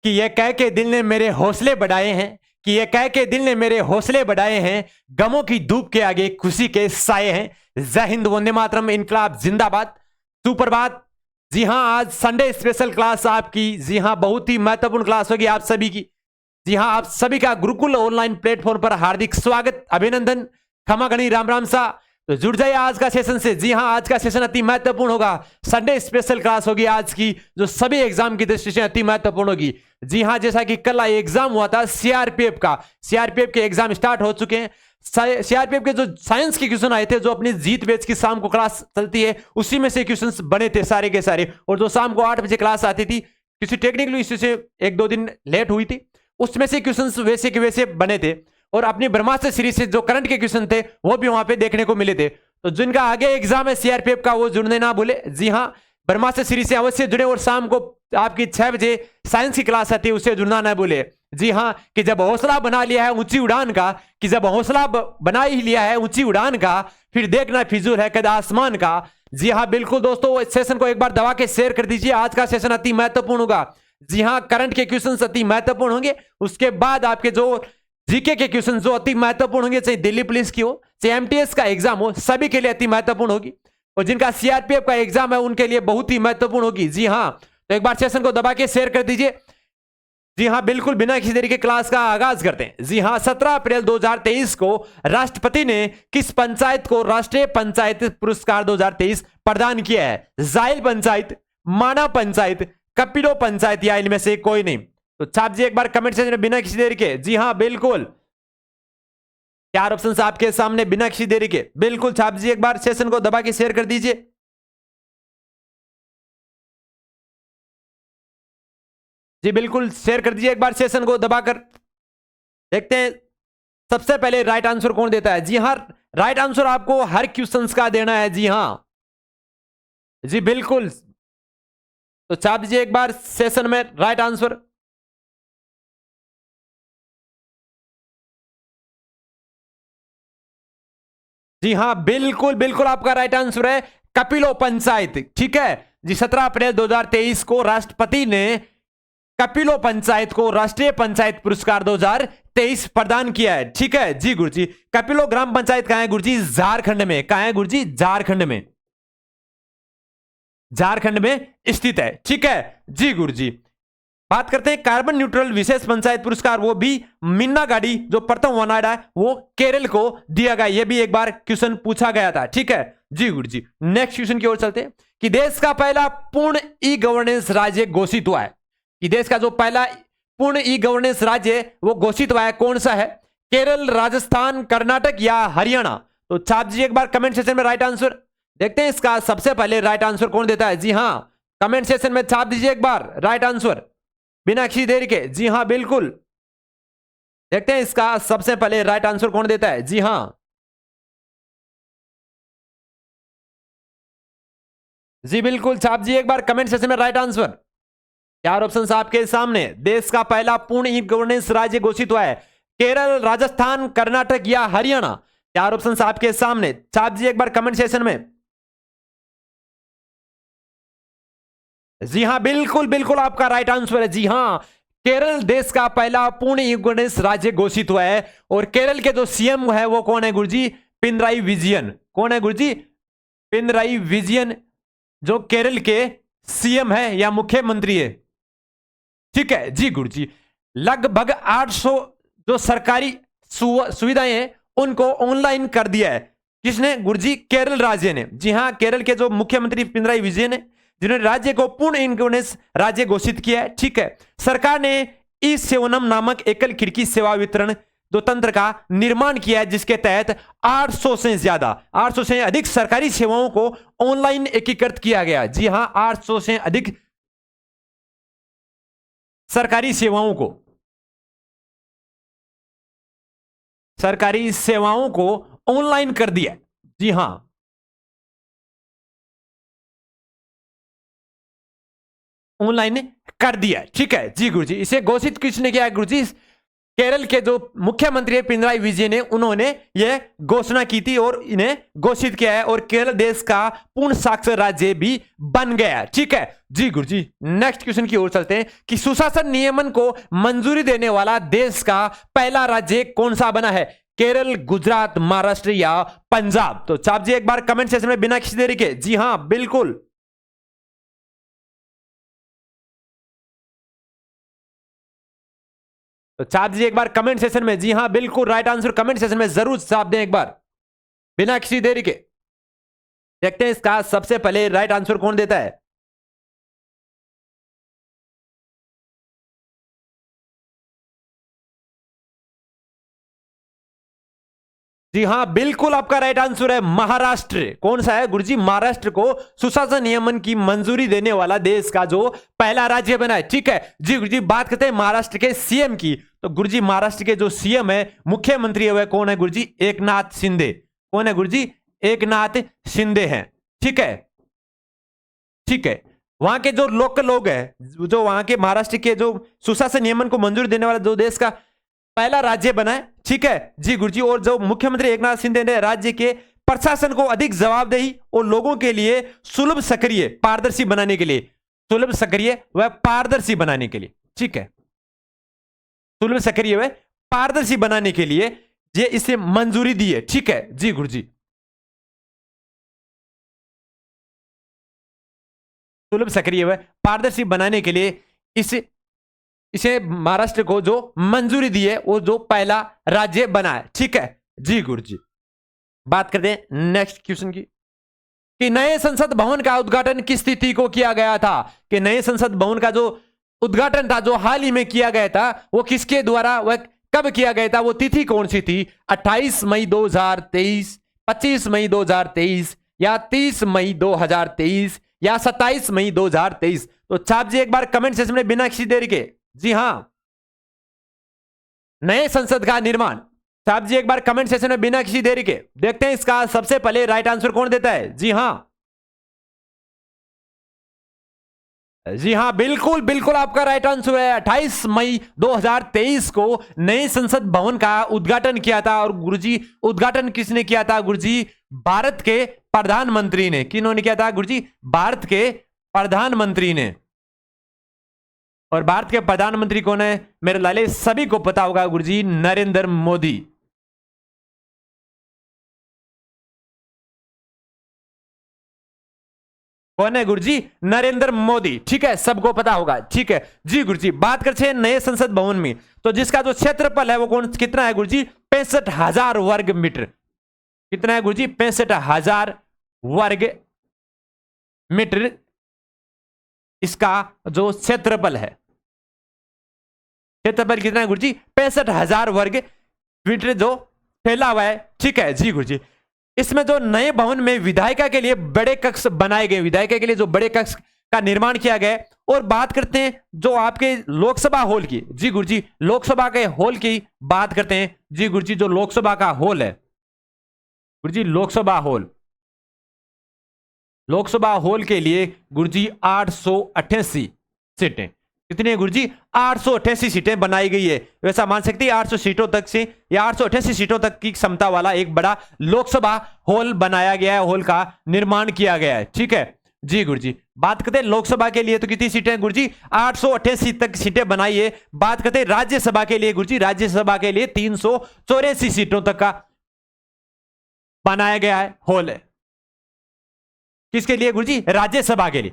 कि ये कह के दिल ने मेरे हौसले बढ़ाए हैं, कि ये कह के दिल ने मेरे हौसले बढ़ाए हैं, गमों की धूप के आगे खुशी के साए हैं। जय हिंद, वंदे मातरम, इनकलाब जिंदाबाद, सुप्रभात। जी हां, आज संडे स्पेशल क्लास आपकी, जी हां, बहुत ही महत्वपूर्ण क्लास होगी आप सभी की। जी हां, आप सभी का गुरुकुल ऑनलाइन प्लेटफॉर्म पर हार्दिक स्वागत, अभिनंदन, खमा गणी, राम राम सा। तो जुड़ जाइए आज का सेशन से। जी हां, आज का सेशन अति महत्वपूर्ण होगा, संडे स्पेशल क्लास होगी आज की, जो सभी एग्जाम की दृष्टि से अति महत्वपूर्ण होगी। जी हां, जैसा कि कल एग्जाम हुआ था सीआरपीएफ का, सीआरपीएफ के एग्जाम स्टार्ट हो चुके हैं। सीआरपीएफ के जो साइंस के क्वेश्चन आए थे, जो अपनी जीत बैच की शाम को क्लास चलती है, उसी में से क्वेश्चन बने थे सारे के सारे। और जो शाम को 8 बजे क्लास आती थी, किसी टेक्निकल इश्यू से 1-2 दिन लेट हुई थी, उसमें से क्वेश्चंस वैसे के वैसे बने थे। और अपनी ब्रह्मास्त्र सीरीज से जो करंट के क्वेश्चन थे वो भी वहां पे देखने को मिले थे। तो जिनका आगे एग्जाम है सीआरपीएफ का, वो जुड़ने ना भूले। जी हां, ब्रह्मास्त्र सीरीज से अवश्य जुड़े, और शाम को आपकी 6 बजे साइंस की क्लास आती है, उससे जुड़ना ना भूले। जी हां, कि जब हौसला बना लिया है ऊंची उड़ान का, कि जब हौसला बना ही लिया है ऊंची उड़ान का, फिर देखना फिजूल है कद आसमान का। जी हां, बिल्कुल दोस्तों, इस सेशन को एक बार दबा के शेयर कर दीजिए। आज का सेशन अति महत्वपूर्ण होगा। जी हां, करंट के क्वेश्चन अति महत्वपूर्ण होंगे। उसके बाद आपके जो जीके के क्वेश्चन जो अति महत्वपूर्ण होंगे, चाहे दिल्ली पुलिस की हो, चाहे एमटीएस का एग्जाम हो, सभी के लिए अति महत्वपूर्ण होगी। और जिनका सीआरपीएफ का एग्जाम है उनके लिए बहुत ही महत्वपूर्ण होगी। जी हां, तो एक बार सेशन को दबा के शेयर कर दीजिए। जी हां, बिल्कुल बिना किसी देरी के क्लास का आगाज करते हैं। जी हां, 17 अप्रैल 2023 को राष्ट्रपति ने किस पंचायत को राष्ट्रीय पंचायत पुरस्कार 2023 प्रदान किया है? जाइल पंचायत, माना पंचायत, कपिलो पंचायत, या इनमें से कोई नहीं? तो छाप जी एक बार कमेंट सेक्शन में बिना किसी देरी के। जी हां, बिल्कुल 4 ऑप्शन आपके सामने, बिना किसी देरी के बिल्कुल छाप जी एक बार सेशन को दबा के शेयर कर दीजिए। जी बिल्कुल शेयर कर दीजिए एक बार सेशन को दबाकर। देखते हैं सबसे पहले राइट आंसर कौन देता है। जी हां, राइट आंसर आपको हर क्वेश्चन का देना है। जी हां, जी बिल्कुल, तो छाप दीजिए एक बार सेशन में राइट आंसर। जी हां, बिल्कुल बिल्कुल आपका राइट आंसर है कपिलो पंचायत। ठीक है जी, 17 अप्रैल 2023 को राष्ट्रपति ने कपिलो पंचायत को राष्ट्रीय पंचायत पुरस्कार 2023 प्रदान किया है। ठीक है जी गुरुजी। कपिलो ग्राम पंचायत कहां है गुरुजी? झारखंड में। कहां है गुरुजी? झारखंड में, झारखंड में स्थित है। ठीक है जी गुरुजी। बात करते हैं कार्बन न्यूट्रल विशेष पंचायत पुरस्कार, वो भी मिन्ना गाड़ी जो प्रथम वनाडा है वो केरल को दिया गया। ये भी एक बार क्वेश्चन पूछा गया था। ठीक है जी गुरुजी। नेक्स्ट क्वेश्चन की ओर चलते हैं कि देश का पहला पूर्ण ई गवर्नेंस राज्य घोषित हुआ है, कि देश का जो पहला पूर्ण ई गवर्नेंस राज्य वो घोषित हुआ है, कौन सा है? केरल, राजस्थान, कर्नाटक या हरियाणा? तो छाप जी एक बार कमेंट सेक्शन में राइट आंसर। देखते हैं इसका सबसे पहले राइट आंसर कौन देता है। जी हां, कमेंट सेक्शन में छाप दीजिए एक बार राइट आंसर बिना किसी देरी के। जी हां, बिल्कुल देखते हैं इसका सबसे पहले राइट आंसर कौन देता है। जी हां, जी बिल्कुल छाप जी एक बार कमेंट सेक्शन में राइट आंसर। 4 ऑप्शन आपके सामने। देश का पहला पूर्ण ई गवर्नेंस राज्य घोषित हुआ है, केरल, राजस्थान, कर्नाटक या हरियाणा? 4 ऑप्शन आपके सामने, छाप जी एक बार कमेंट सेक्शन में। जी हां, बिल्कुल बिल्कुल आपका राइट आंसर है। जी हां, केरल देश का पहला पूर्ण ई गवर्नेंस राज्य घोषित हुआ है। और केरल के जो सीएम है वो कौन है गुरुजी? पिनराई विजयन। कौन है गुरुजी? पिनराई विजयन, जो केरल के सीएम है या मुख्यमंत्री है। ठीक है जी गुरुजी। लगभग 800 जो सरकारी सुविधाएं हैं उनको ऑनलाइन कर दिया है। किसने गुरुजी? केरल राज्य ने। जी हां, केरल के जो मुख्यमंत्री पिनराई विजयन है, जिन्होंने राज्य को पूर्ण ई गवर्नेंस राज्य घोषित किया है। ठीक है, सरकार ने ई सेवनम नामक एकल खिड़की सेवा वितरण जो तंत्र का निर्माण किया है, जिसके तहत 800 से अधिक सरकारी सेवाओं को ऑनलाइन एकीकृत किया गया। जी हां, 800 से अधिक सरकारी सेवाओं को ऑनलाइन कर दिया। जी हां, ऑनलाइन कर दिया। ठीक है जी गुरुजी। इसे घोषित किसने किया है गुरुजी? केरल के जो मुख्यमंत्री है पिनराई विजयन ने, उन्होंने यह घोषणा की थी और इन्हें घोषित किया है और केरल देश का पूर्ण साक्षर राज्य भी बन गया। ठीक है जी गुरुजी, नेक्स्ट क्वेश्चन की ओर चलते हैं कि सुशासन नियमन को मंजूरी देने वाला देश का पहला राज्य कौन सा बना है? केरल, गुजरात, महाराष्ट्र या पंजाब? तो छाप जी एक बार कमेंट सेक्शन में बिना किसी देरी के। जी हां बिल्कुल, तो छाप दीजिए एक बार कमेंट सेशन में। जी हां बिल्कुल, राइट आंसर कमेंट सेशन में जरूर छाप दें एक बार बिना किसी देरी के। देखते हैं इसका सबसे पहले राइट आंसर कौन देता है। जी हां बिल्कुल, आपका राइट आंसर है महाराष्ट्र। कौन सा है गुरुजी? महाराष्ट्र को सुशासन नियमन की मंजूरी देने वाला देश का जो पहला राज्य बना है। ठीक है जी गुरुजी, बात करते हैं महाराष्ट्र के सीएम की। तो गुरुजी महाराष्ट्र के जो सीएम है, मुख्यमंत्री है, वह कौन है गुरुजी? एकनाथ शिंदे। कौन है गुरुजी? एकनाथ शिंदे हैं। ठीक है, ठीक है। वहां के जो लोकल लोग हैं, जो वहां के महाराष्ट्र के जो सुशासन नियमन को मंजूरी देने वाला जो देश का पहला राज्य बना है। ठीक है जी गुरुजी, और जो मुख्यमंत्री एकनाथ शिंदे ने राज्य के प्रशासन को अधिक जवाबदेही और लोगों के लिए सुलभ, सक्रिय, पारदर्शी बनाने के लिए, सुलभ, सक्रिय व पारदर्शी बनाने के लिए, ठीक है, सुलभ, सक्रिय व पारदर्शी बनाने के लिए ये इसे मंजूरी दी है। ठीक है जी गुरुजी, सुलभ, सक्रिय व पारदर्शी बनाने के लिए इसे महाराष्ट्र को जो मंजूरी दी है वो जो पहला राज्य बना है। ठीक है जी गुरुजी, बात करते हैं नेक्स्ट क्वेश्चन की कि नए संसद भवन का उद्घाटन किस तिथि को किया गया था? कि नए संसद भवन का जो उद्घाटन था, जो हाल ही में किया गया था, वो किसके द्वारा, वह कब किया गया था, वो तिथि कौन सी थी? 28 मई 2023, 25 मई 2023 या 30 मई 2023 या 27 मई 2023? तो छाप जी एक बार कमेंट सेक्शन में बिना किसी देरी के। जी हां, नए संसद का निर्माण। छाप जी एक बार कमेंट सेक्शन में बिना किसी देरी के। देखते हैं इसका सबसे पहले राइट आंसर कौन देता है। जी हां, जी हां बिल्कुल बिल्कुल, आपका राइट आंसर है 28 मई 2023 को नए संसद भवन का उद्घाटन किया था। और गुरुजी उद्घाटन किसने किया था गुरुजी? भारत के प्रधानमंत्री ने। किन्होंने किया था गुरुजी? भारत के प्रधानमंत्री ने। और भारत के प्रधानमंत्री कौन है मेरे लाले? सभी को पता होगा गुरुजी, नरेंद्र मोदी। कौन है गुरुजी? नरेंद्र मोदी। ठीक है, सबको पता होगा। ठीक है जी गुरुजी, बात करते हैं नए संसद भवन में। तो जिसका जो क्षेत्रफल है वो कौन कितना है गुरुजी? 65,000 वर्ग मीटर। कितना है गुरुजी? 65,000 वर्ग मीटर इसका जो क्षेत्रफल है। क्षेत्रफल कितना है गुरुजी? 65,000 वर्ग मीटर जो फैला हुआ है। ठीक है जी गुरुजी, इसमें जो नए भवन में विधायिका के लिए बड़े कक्ष बनाए गए, विधायिका के लिए जो बड़े कक्ष का निर्माण किया गया है। और बात करते हैं जो आपके लोकसभा हॉल की। जी गुरुजी, लोकसभा के हॉल की बात करते हैं। जी गुरुजी, जो लोकसभा का हॉल है गुरुजी, लोकसभा हॉल, लोकसभा हॉल के लिए गुरुजी 888 सीटें। कितनी है गुरुजी? 888 सीटें बनाई गई है। वैसा मान सकते हैं 800 सीटों तक से या 888 सीटों तक की क्षमता वाला एक बड़ा लोकसभा हॉल बनाया गया है, हॉल का निर्माण किया गया है। ठीक है जी गुरुजी, बात करते हैं लोकसभा के लिए तो कितनी सीटें हैं गुरुजी? 888 तक सीटें बनाई है। बात करते हैं राज्यसभा के लिए गुरुजी, राज्यसभा के लिए 384 सीटों तक का बनाया गया है हॉल है। किसके लिए गुरुजी? राज्यसभा के लिए।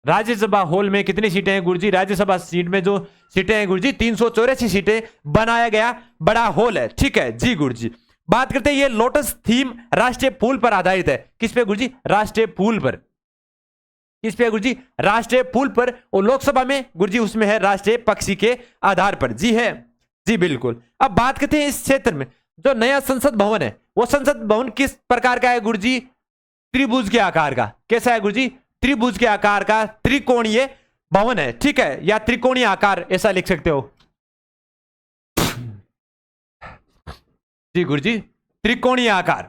राज्यसभा हॉल में कितनी सीटें हैं गुरुजी? राज्यसभा सीट में जो सीटें हैं गुरुजी, 384 सीटें बनाया गया बड़ा हॉल है। ठीक है जी गुरुजी, बात करते हैं ये लोटस थीम राष्ट्रीय फूल पर आधारित है। किस पे गुरुजी? राष्ट्रीय फूल पर। किस पे गुरुजी? राष्ट्रीय फूल पर। और लोकसभा में गुरुजी उसमें है राष्ट्रीय पक्षी के आधार पर। जी है जी बिल्कुल। अब बात करते हैं इस क्षेत्र में जो नया संसद भवन है, वो संसद भवन किस प्रकार का है गुरुजी? त्रिभुज के आकार का। कैसा है गुरुजी? त्रिभुज के आकार का त्रिकोणीय भवन है। ठीक है, या त्रिकोणीय आकार ऐसा लिख सकते हो। जी गुरुजी, त्रिकोणीय आकार।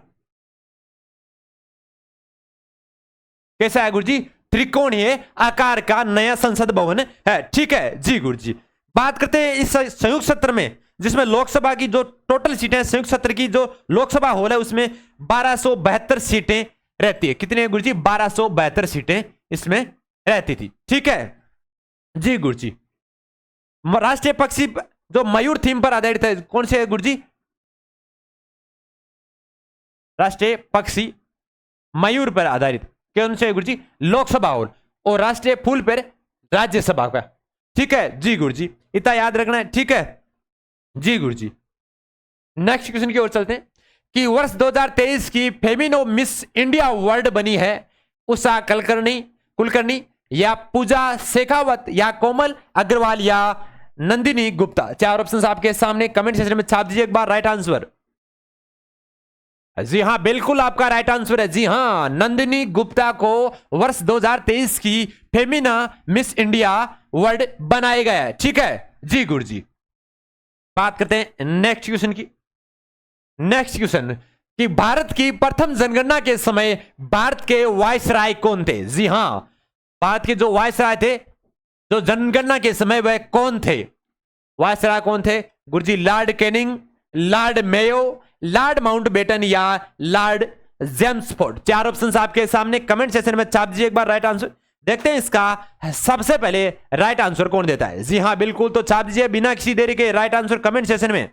कैसा है गुरुजी? त्रिकोणीय आकार का नया संसद भवन है। ठीक है जी गुरु जी। बात करते हैं इस संयुक्त सत्र में, जिसमें लोकसभा की जो टोटल सीटें, संयुक्त सत्र की जो लोकसभा हॉल है उसमें 1272 सीटें रहती है। कितने गुरु जी? 1272 सीटें इसमें रहती थी। ठीक है जी गुरु जी। राष्ट्रीय पक्षी जो मयूर थीम पर आधारित है, कौन से है गुरु जी? राष्ट्रीय पक्षी मयूर पर आधारित कौन से गुरु जी? लोकसभा हॉल। और राष्ट्रीय फूल पर राज्यसभा का। ठीक है जी गुरु जी, इतना याद रखना है। ठीक है जी गुरु जी। नेक्स्ट क्वेश्चन की ओर चलते हैं कि वर्ष 2023 की फेमिनो मिस इंडिया वर्ल्ड बनी है उषा कुलकर्णी या पूजा शेखावत या कोमल अग्रवाल या नंदिनी गुप्ता। चार ऑप्शंस आपके सामने, कमेंट सेक्शन में छाप दीजिए एक बार राइट आंसर। जी हां बिल्कुल आपका राइट आंसर है। जी हां, नंदिनी गुप्ता को वर्ष 2023 की फेमिना मिस इंडिया वर्ल्ड बनाया गया है। ठीक है जी गुरु जी। बात करते हैं नेक्स्ट क्वेश्चन की। नेक्स्ट क्वेश्चन कि भारत की प्रथम जनगणना के समय भारत के वायसराय कौन थे? जी हां, भारत के जो वायसराय थे जो जनगणना के समय वह कौन थे? वायसराय कौन थे गुरुजी? Lord Canning, Lord Mayo, Lord Mountbatten या लॉर्ड जेम्सफोर्ड। चार ऑप्शंस आपके सामने, कमेंट सेक्शन में छाप दीजिए एक बार राइट आंसर। देखते हैं इसका सबसे पहले राइट आंसर कौन देता है। जी हां बिल्कुल, तो छाप दीजिए बिना किसी देरी के राइट आंसर कमेंट सेक्शन में।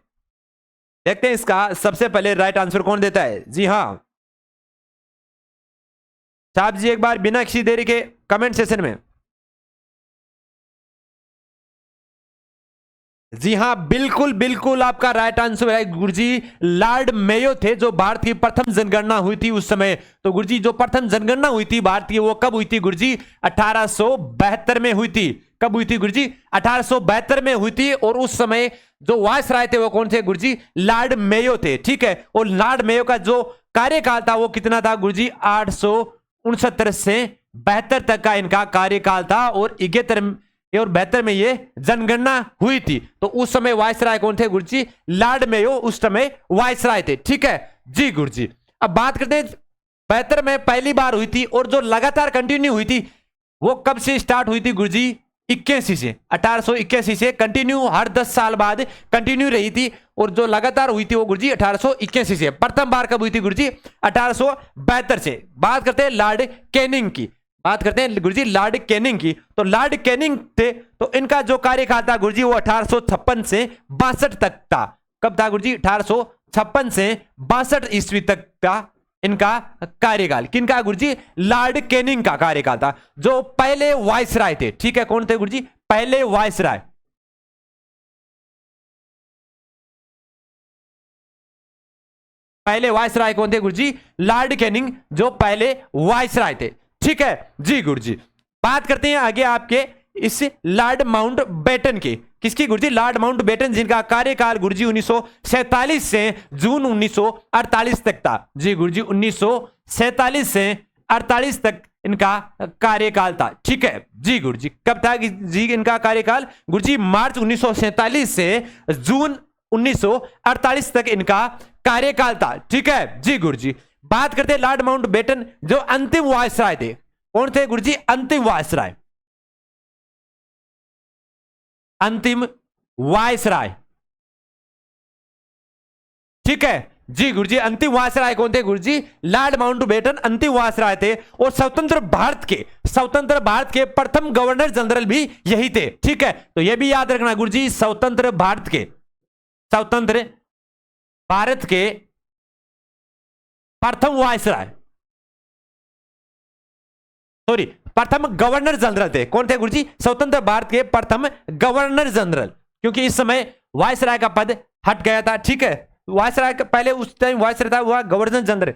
देखते हैं इसका सबसे पहले राइट आंसर कौन देता है। जी हां, छाप दीजिए एक बार बिना किसी देरी के कमेंट सेक्शन में। जी हां बिल्कुल बिल्कुल आपका राइट आंसर है गुरुजी, लॉर्ड मेयो थे जो भारत की प्रथम जनगणना हुई थी उस समय। तो गुरुजी जो प्रथम जनगणना हुई थी भारत की वो कब हुई थी गुरुजी? 1872 में हुई थी। कब हुई थी गुरुजी? 1872 में हुई थी। और उस समय जो वायसराय थे वो कौन थे गुरुजी? लॉर्ड मेयो थे। ठीक है, और लॉर्ड मेयो का जो कार्यकाल था वो कितना था गुरुजी? 869 से 72 तक का इनका कार्यकाल था। और 72 में ये जनगणना हुई थी। तो उस समय वायसराय कौन थे गुरुजी? लॉर्ड मेयो उस समय वायसराय थे। ठीक है जी गुरुजी। अब बात करते हैं 72 में पहली बार हुई थी और जो लगातार कंटिन्यू हुई थी वो कब से स्टार्ट हुई थी गुरुजी? 81 से, 1881 से कंटिन्यू हर 10 साल बाद कंटिन्यू रही थी। और जो लगातार हुई थी वो गुरुजी 1881 से। प्रथम बार कब हुई थी गुरुजी? 1872 से। बात करते हैं लॉर्ड कैनिंग की। बात करते हैं गुरुजी लॉर्ड कैनिंग की। तो लॉर्ड कैनिंग थे तो इनका जो कार्यकाल था गुरुजी वो 1856 से 62 तक था। कब था गुरुजी? 1856 से 62 ईस्वी तक था इनका कार्यकाल। किनका गुरुजी? लॉर्ड कैनिंग का कार्यकाल था जो पहले वायसराय थे। ठीक है, कौन थे गुरुजी? पहले वायसराय। पहले वायसराय कौन थे गुरुजी? लॉर्ड कैनिंग जो पहले वायसराय थे। ठीक है जी गुरुजी। बात करते हैं आगे आपके इस लॉर्ड माउंटबेटन की। किसकी गुरुजी? लॉर्ड माउंटबेटन, जिनका कार्यकाल गुरुजी 1947 से जून 1948 तक था। जी गुरुजी 1947 से 48 तक इनका कार्यकाल था। ठीक है जी गुरुजी। कब था जी इनका कार्यकाल? गुरुजी मार्च 1947 से जून 1948 तक इनका कार्यकाल था। ठीक है जी गुरुजी। बात करते हैं लॉर्ड माउंटबेटन जो अंतिम वायसराय थे। कौन थे गुरुजी? अंतिम वायसराय। अंतिम वायसराय। ठीक है जी गुरुजी। अंतिम वायसराय कौन थे गुरुजी? लॉर्ड माउंटबेटन अंतिम वायसराय थे। और स्वतंत्र भारत के प्रथम गवर्नर जनरल भी यही थे। ठीक है, तो यह भी याद रखना गुरुजी, स्वतंत्र भारत के प्रथम वायसराय, सॉरी प्रथम गवर्नर जनरल थे। कौन थे गुरुजी? स्वतंत्र भारत के प्रथम गवर्नर जनरल, क्योंकि इस समय वायसराय का पद हट गया था। ठीक है, वायसराय का पहले उस टाइम वायसराय था वह गवर्नर जनरल।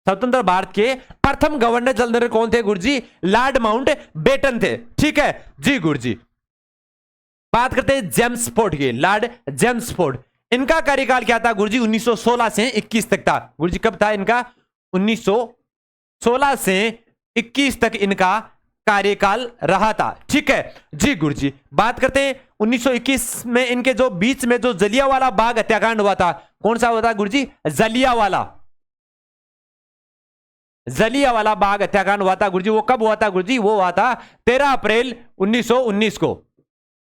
स्वतंत्र भारत के प्रथम गवर्नर जनरल कौन थे गुरुजी? लॉर्ड माउंटबेटन थे। ठीक है जी गुरुजी। बात करते हैं जेम्सफोर्ड की। लॉर्ड जेम्सफोर्ड, इनका कार्यकाल क्या था गुरुजी? 1916 से 21 तक था। गुरुजी कब था इनका? 1916 से 21 तक इनका कार्यकाल रहा था। ठीक है जी गुरुजी। बात करते हैं 1921 में इनके जो बीच में जो जलियांवाला बाग हत्याकांड हुआ था, कौन सा हुआ था गुरुजी? जलियांवाला बाग हत्याकांड हुआ था गुरुजी। वो कब हुआ था गुरुजी? वो हुआ था 13 अप्रैल 1919 को।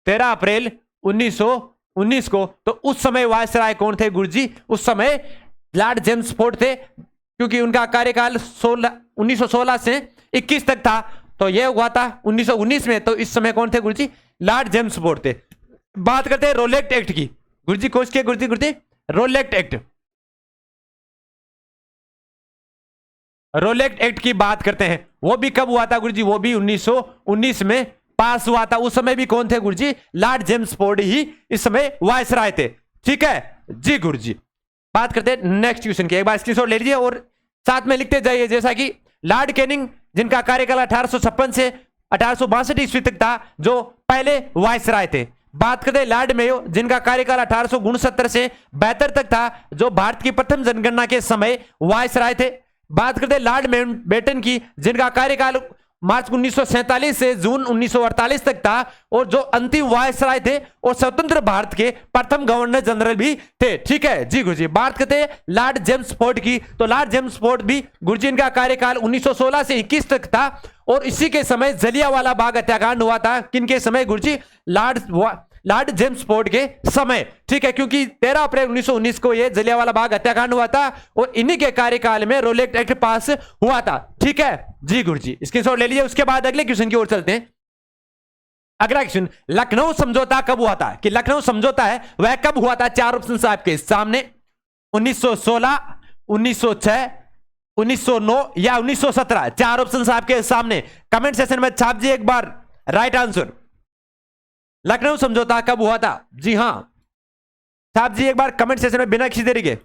13 अप्रैल 1919 को। तो उस समय वायसराय कौन थे गुरुजी? उस समय लॉर्ड जेम्स फोर्ड थे, क्योंकि उनका कार्यकाल 1916 से 21 तक था। तो यह हुआ था 1919 में। तो इस समय कौन थे गुरुजी? लॉर्ड जेम्स फोर्ड थे। बात करते हैं रोलेक्ट एक्ट की गुरुजी। कौन के गुरुजी? रोलेक्ट एक्ट। रोलेक्ट एक्ट की बात करते हैं। वो भी कब हुआ था गुरुजी? वो भी 1919 में पास हुआ था। उस समय भी कौन थे गुरुजी? लॉर्ड जेम्स फोर्ड ही इस समय वायसराय थे। ठीक है जी गुरुजी। बात करते हैं नेक्स्ट क्वेश्चन की। एक बार स्क्रीनशॉट ले लीजिए और साथ में लिखते जाइए। जैसा कि लॉर्ड कैनिंग, जिनका कार्यकाल 1856 से 1862 ईस्वी तक था, जो पहले वायसराय थे। बात करते हैं लॉर्ड मेयो, जिनका कार्यकाल 1869 से 72 तक था, जो भारत की प्रथम जनगणना के समय वायसराय थे। बात करते हैं लॉर्ड माउंटबेटन की, जिनका कार्यकाल मार्च 1947 से जून 1948 तक था, और जो अंतिम वायसराय थे और स्वतंत्र भारत के प्रथम गवर्नर जनरल भी थे। ठीक है जी गुरुजी। बात करते हैं लॉर्ड जेम्स फोर्ड की। तो लॉर्ड जेम्स फोर्ड भी गुरुजी, इनका कार्यकाल 1916 से 21 तक था, और इसी के समय जलियांवाला बाग हत्याकांड हुआ था। किनके समय गुरुजी? लॉर्ड जेम्स फोर्ड के समय। ठीक है, क्योंकि 13 अप्रैल 1919 को यह जलियांवाला बाग हत्याकांड हुआ था, और इन्हीं के कार्यकाल में रोलेक्ट एक्ट पास हुआ था। ठीक है जी गुरुजी। स्क्रीनशॉट ले लीजिए। उसके बाद अगले क्वेश्चन की ओर चलते हैं। अगला क्वेश्चन, लखनऊ समझौता कब हुआ था? कि लखनऊ समझौता है वह कब हुआ था? चार ऑप्शन आपके सामने। 1916, 1906, 1909 या 1917। चार ऑप्शन आपके सामने। कमेंट सेक्शन में छाप दीजिए एक बार राइट आंसर। लखनऊ समझौता कब हुआ था? जी हां, छाप दीजिए एक बार कमेंट सेक्शन में बिना किसी देरी के।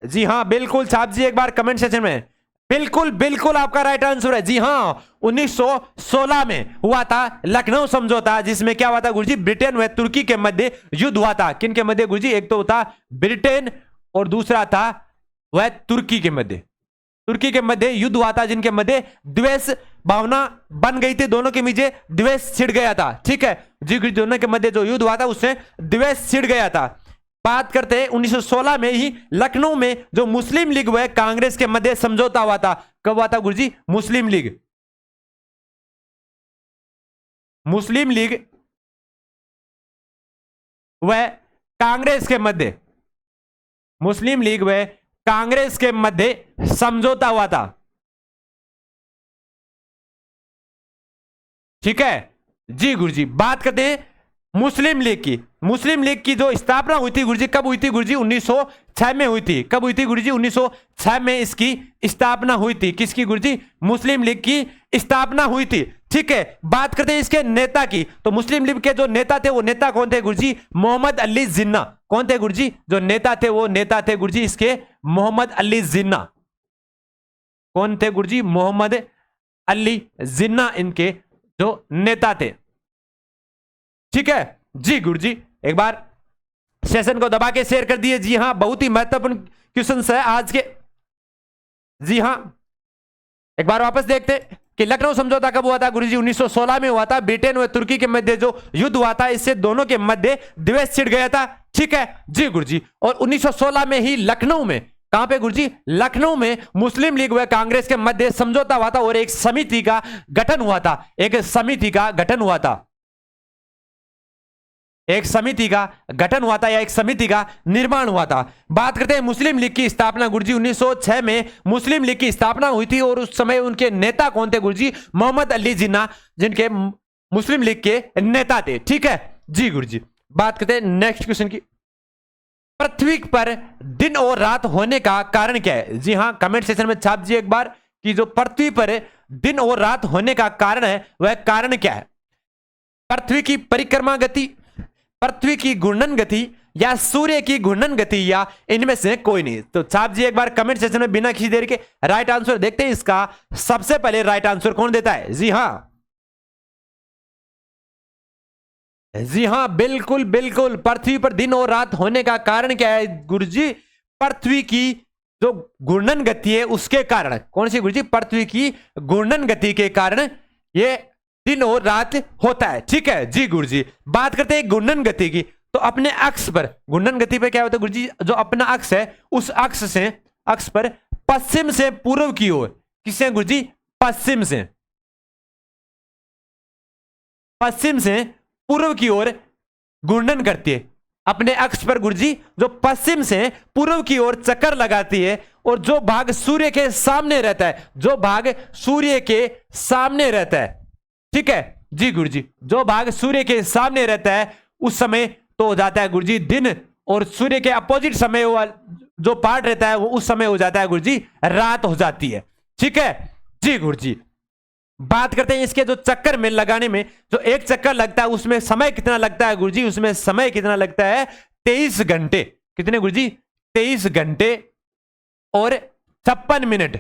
जी हां, बिल्कुल छाप दीजिए एक बार कमेंट सेक्शन में। बिल्कुल बिल्कुल आपका राइट आंसर है। जी हां, 1916 में हुआ था लखनऊ समझौता, जिसमें क्या हुआ था गुरुजी? ब्रिटेन व तुर्की के मध्य युद्ध हुआ था। किन के मध्य गुरुजी? एक तो था ब्रिटेन और दूसरा था वह तुर्की के मध्य युद्ध हुआ था, जिनके मध्य द्वेष भावना बन गई थी। दोनों के बीच द्वेष छिड़ गया था। ठीक है जी, दोनों के मध्य जो युद्ध हुआ था उससे द्वेष छिड़ गया था। बात करते हैं 1916 में ही लखनऊ में जो मुस्लिम लीग व कांग्रेस के मध्य समझौता हुआ था। कब हुआ था गुरुजी? मुस्लिम लीग व कांग्रेस के मध्य, मुस्लिम लीग व कांग्रेस के मध्य समझौता हुआ था। ठीक है जी गुरुजी। बात करते हैं मुस्लिम लीग की जो स्थापना हुई थी गुरुजी, कब हुई थी गुरुजी? 1906 में हुई थी। कब हुई थी गुरुजी? 1906 में इसकी स्थापना हुई थी। किसकी गुरुजी? मुस्लिम लीग की स्थापना हुई थी। ठीक है, बात करते हैं इसके नेता की। तो मुस्लिम लीग के जो नेता थे, वो नेता कौन थे गुरुजी? मोहम्मद अली जिन्ना। कौन थे गुरुजी? जो नेता थे वो नेता थे गुरुजी इसके मोहम्मद अली जिन्ना। कौन थे गुरुजी? मोहम्मद अली जिन्ना इनके जो नेता थे। ठीक है जी गुरुजी। एक बार सेशन को दबा के शेयर कर दिए। जी हां, बहुत ही महत्वपूर्ण क्वेश्चन है आज के। जी हां, एक बार वापस देखते कि लखनऊ समझौता कब हुआ था गुरुजी? 1916 में हुआ था। ब्रिटेन और तुर्की के मध्य जो युद्ध हुआ था, इससे दोनों के मध्य द्वेष छिड़ गया था। ठीक है जी गुरुजी। और 1916 में ही लखनऊ में, कहां पे गुरुजी? लखनऊ में मुस्लिम लीग व कांग्रेस के मध्य समझौता हुआ था, और एक समिति का गठन हुआ था। एक समिति का गठन हुआ था या एक समिति का निर्माण हुआ था। बात करते हैं मुस्लिम लीग की स्थापना गुरुजी। 1906 में मुस्लिम लीग की स्थापना हुई थी, और उस समय उनके नेता कौन थे गुरुजी? मोहम्मद अली जिन्ना, जिनके मुस्लिम लीग के नेता थे। ठीक है जी गुरुजी। बात करते हैं नेक्स्ट क्वेश्चन की। पृथ्वी पर दिन और रात होने का कारण क्या है? जी हां, कमेंट सेक्शन में छाप दीजिए एक बार कि जो पृथ्वी पर दिन और रात होने का कारण है वह कारण क्या है? पृथ्वी की परिक्रमा गति, पृथ्वी की घूर्णन गति, या सूर्य की घूर्णन गति, या इनमें से कोई नहीं। तो छाप दीजिए एक बार कमेंट सेक्शन में बिना किसी देर के राइट आंसर। देखते हैं इसका सबसे पहले राइट आंसर कौन देता है। जी हां, बिल्कुल बिल्कुल। पृथ्वी पर दिन और रात होने का कारण क्या है गुरुजी? पृथ्वी की जो घूर्णन गति है उसके कारण, कौन सी गुरुजी, पृथ्वी की घूर्णन गति के कारण ये दिन और रात होता है। ठीक है जी गुरुजी। बात करते हैं घूर्णन गति की, तो अपने अक्ष पर घूर्णन गति पे क्या होता है गुरुजी, जो अपना अक्ष है उस अक्ष पर पश्चिम से पूर्व की ओर, किससे गुरुजी, पश्चिम से पूर्व की ओर घूर्णन करती है। अपने अक्ष पर गुरुजी जो पश्चिम से पूर्व की ओर चक्कर लगाती है, और जो भाग सूर्य के सामने रहता है, ठीक है जी गुरुजी, जो भाग सूर्य के सामने रहता है उस समय तो हो जाता है गुरुजी दिन, और सूर्य के अपोजिट समय जो पार्ट रहता है वो उस समय हो जाता है गुरुजी रात हो जाती है। ठीक है जी गुरुजी। बात करते हैं इसके जो चक्कर में लगाने में, जो एक चक्कर लगता है उसमें समय कितना लगता है गुरुजी, उसमें समय कितना लगता है 23 घंटे। कितने गुरुजी, 23 घंटे और 56 मिनट।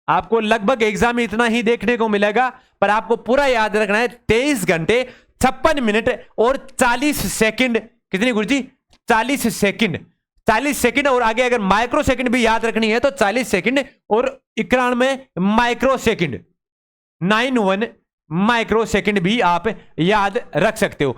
आपको लगभग एग्जाम में इतना ही देखने को मिलेगा, पर आपको पूरा याद रखना है 23 घंटे 56 मिनट और 40 सेकंड। कितने गुरुजी, 40 सेकंड, और आगे अगर माइक्रो सेकंड भी याद रखनी है तो 40 सेकंड और 91 माइक्रो सेकंड, 91 माइक्रो सेकंड भी आप याद रख सकते हो।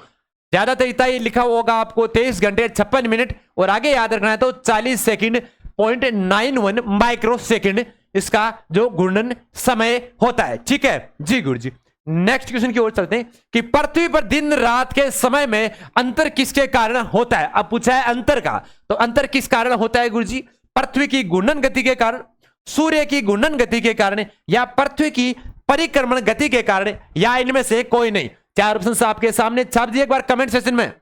ज्यादातर इतना ही लिखा होगा आपको 23 घंटे 56 मिनट, और आगे याद रखना है तो 40 सेकंड .91 माइक्रो सेकंड इसका जो घूर्णन समय होता है। ठीक है जी गुरुजी। नेक्स्ट क्वेश्चन की ओर चलते हैं कि पृथ्वी पर दिन रात के समय में अंतर किसके कारण होता है। अब पूछा है अंतर का, तो अंतर किस कारण होता है गुरुजी, पृथ्वी की घूर्णन गति के कारण, सूर्य की घूर्णन गति के कारण, या पृथ्वी की परिक्रमण गति के कारण, या इनमें से कोई नहीं। चार ऑप्शन आपके सामने, छाप दीजिए एक बार कमेंट सेशन में।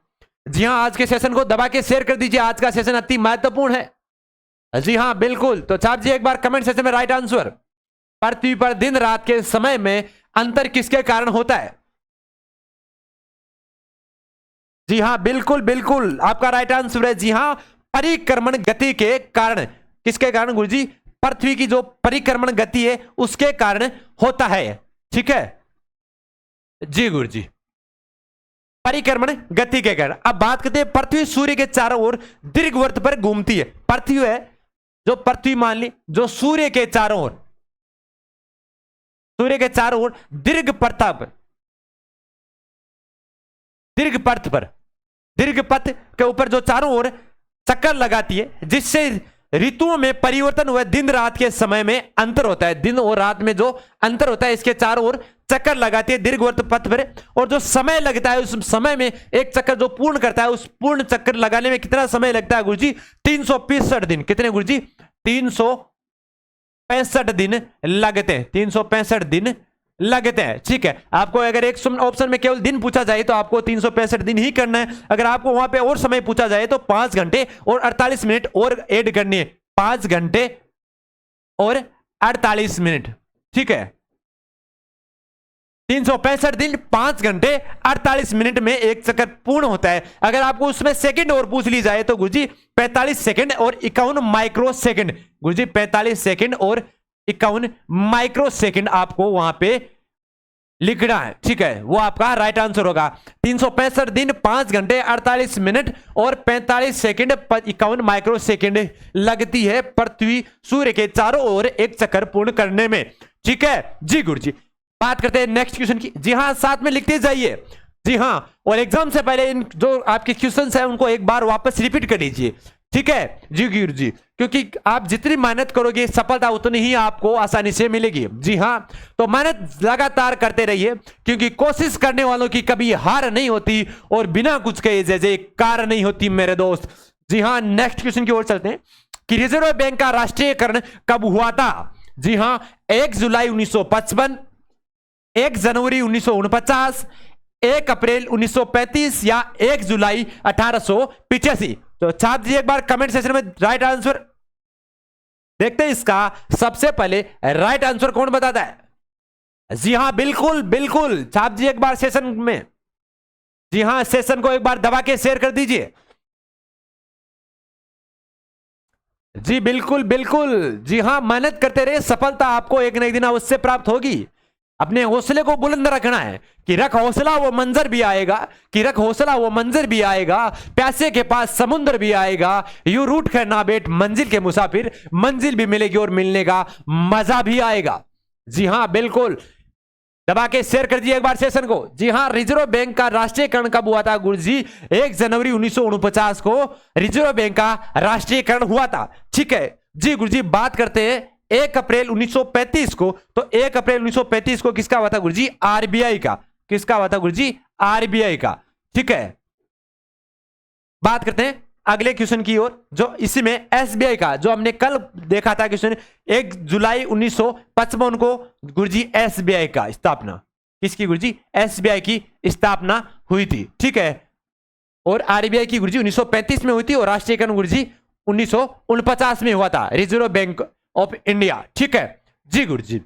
जी हां, आज के सेशन को दबा के शेयर कर दीजिए, आज का सेशन अति महत्वपूर्ण है। जी हां बिल्कुल, तो छाप दीजिए एक बार कमेंट सेशन में राइट आंसर। पृथ्वी पर दिन रात के समय में अंतर किसके कारण होता है। जी हां बिल्कुल बिल्कुल, आपका राइट आंसर है जी हां, परिक्रमण गति के कारण। किसके कारण गुरुजी, पृथ्वी की जो परिक्रमण गति है उसके कारण होता है। ठीक है जी गुरुजी, परिक्रमण गति के कारण। अब बात करते हैं, पृथ्वी सूर्य के चारों ओर दीर्घवृत्त पर घूमती है। पृथ्वी है जो पृथ्वी मान ली, जो सूर्य के चारों ओर दीर्घ पथ के ऊपर जो चारों ओर चक्कर लगाती है, जिससे ऋतुओं में परिवर्तन हुआ, दिन रात के समय में अंतर होता है, दिन और रात में जो अंतर होता है इसके चारों ओर चक्कर लगाती है दीर्घवृत्त पथ पर, और जो समय लगता है उस समय में एक चक्कर जो पूर्ण करता है, उस पूर्ण चक्कर लगाने में कितना समय लगता है गुरुजी, 365 दिन। कितने गुरुजी, 365 दिन लगते हैं, 365 दिन लगते हैं। ठीक है, आपको अगर एक ऑप्शन में केवल दिन पूछा जाए तो आपको 365 दिन ही करना है। अगर आपको वहां पे और समय पूछा जाए तो 5 घंटे और 48 मिनट और ऐड करनी है, 5 घंटे और 48 मिनट। ठीक है, 365 दिन 5 घंटे 48 मिनट में एक चक्कर पूर्ण होता है। अगर आपको उसमें सेकंड और पूछ ली जाए तो गुरुजी 45 सेकंड और 51 माइक्रो सेकंड। गुरुजी 45 सेकंड और 51 माइक्रो सेकंड आपको वहां पे लिखना है। ठीक है, वो आपका राइट आंसर होगा। 365 दिन 5 घंटे 48 मिनट और 45 सेकंड 51 माइक्रो सेकंड लगती है पृथ्वी सूर्य के चारों ओर एक चक्कर पूर्ण करने में। ठीक है जी गुरुजी। बात करते हैं नेक्स्ट क्वेश्चन की। जी हां, साथ में लिखते जाइए। जी हां, और एग्जाम से पहले इन जो आपके क्वेश्चंस हैं उनको एक बार वापस रिपीट कर लीजिए। ठीक है जी गुरुजी, क्योंकि आप जितनी मेहनत करोगे सफलता उतनी ही आपको आसानी से मिलेगी। जी हां, तो मेहनत लगातार करते रहिए, क्योंकि कोशिश करने वालों की कभी हार नहीं होती और बिना कुछ कहे जैसे कार नहीं होती मेरे दोस्त। जी हां, नेक्स्ट क्वेश्चन की ओर चलते हैं कि रिजर्व बैंक का राष्ट्रीयकरण कब हुआ था। जी हां, 1 जुलाई 1955, 1 जनवरी 1949, 1 अप्रैल 1935 या 1 जुलाई 1885। तो छाप दीजिए एक बार कमेंट सेक्शन में राइट आंसर। देखते हैं इसका सबसे पहले राइट आंसर कौन बताता है। जी हां बिल्कुल बिल्कुल, छाप दीजिए एक बार सेशन में। जी हां, सेशन को एक बार दबा के शेयर कर दीजिए। जी बिल्कुल बिल्कुल, जी हां, मेहनत करते रहिए, सफलता आपको एक न एक दिन अवश्य प्राप्त होगी। अपने हौसले को बुलंद रखना है कि रख हौसला वो मंजर भी आएगा, कि रख हौसला वो मंजर भी आएगा, प्यासे के पास समुद्र भी आएगा, यू रूट करना बेट मंजिल के मुसाफिर, मंजिल भी मिलेगी और मिलने का मजा भी आएगा। जी हां बिल्कुल, दबा के शेयर कर दिए एक बार सेशन को। जी हां, रिजर्व बैंक का राष्ट्रीयकरण कब हुआ था गुरुजी? 1 जनवरी 1949 को रिजर्व बैंक का राष्ट्रीयकरण हुआ था। ठीक है जी गुरुजी, बात करते हैं 1 अप्रैल 1935 को। तो 1 अप्रैल 1935 को किसका हुआ था गुरुजी? आरबीआई का। किसका हुआ था गुरुजी? आरबीआई का। ठीक है, बात करते हैं अगले क्वेश्चन की ओर, जो इसी में एसबीआई का, जो हमने कल देखा था क्वेश्चन। 1 जुलाई 1955 को गुरुजी एसबीआई का स्थापना, किसकी गुरुजी? एसबीआई की स्थापना हुई थी। ठीक है, और आरबीआई की गुरुजी 1935 में हुई थी, और राष्ट्रीयकरण गुरुजी 1949 में हुआ था, रिजर्व बैंक ऑफ इंडिया। ठीक है जी गुरुजी,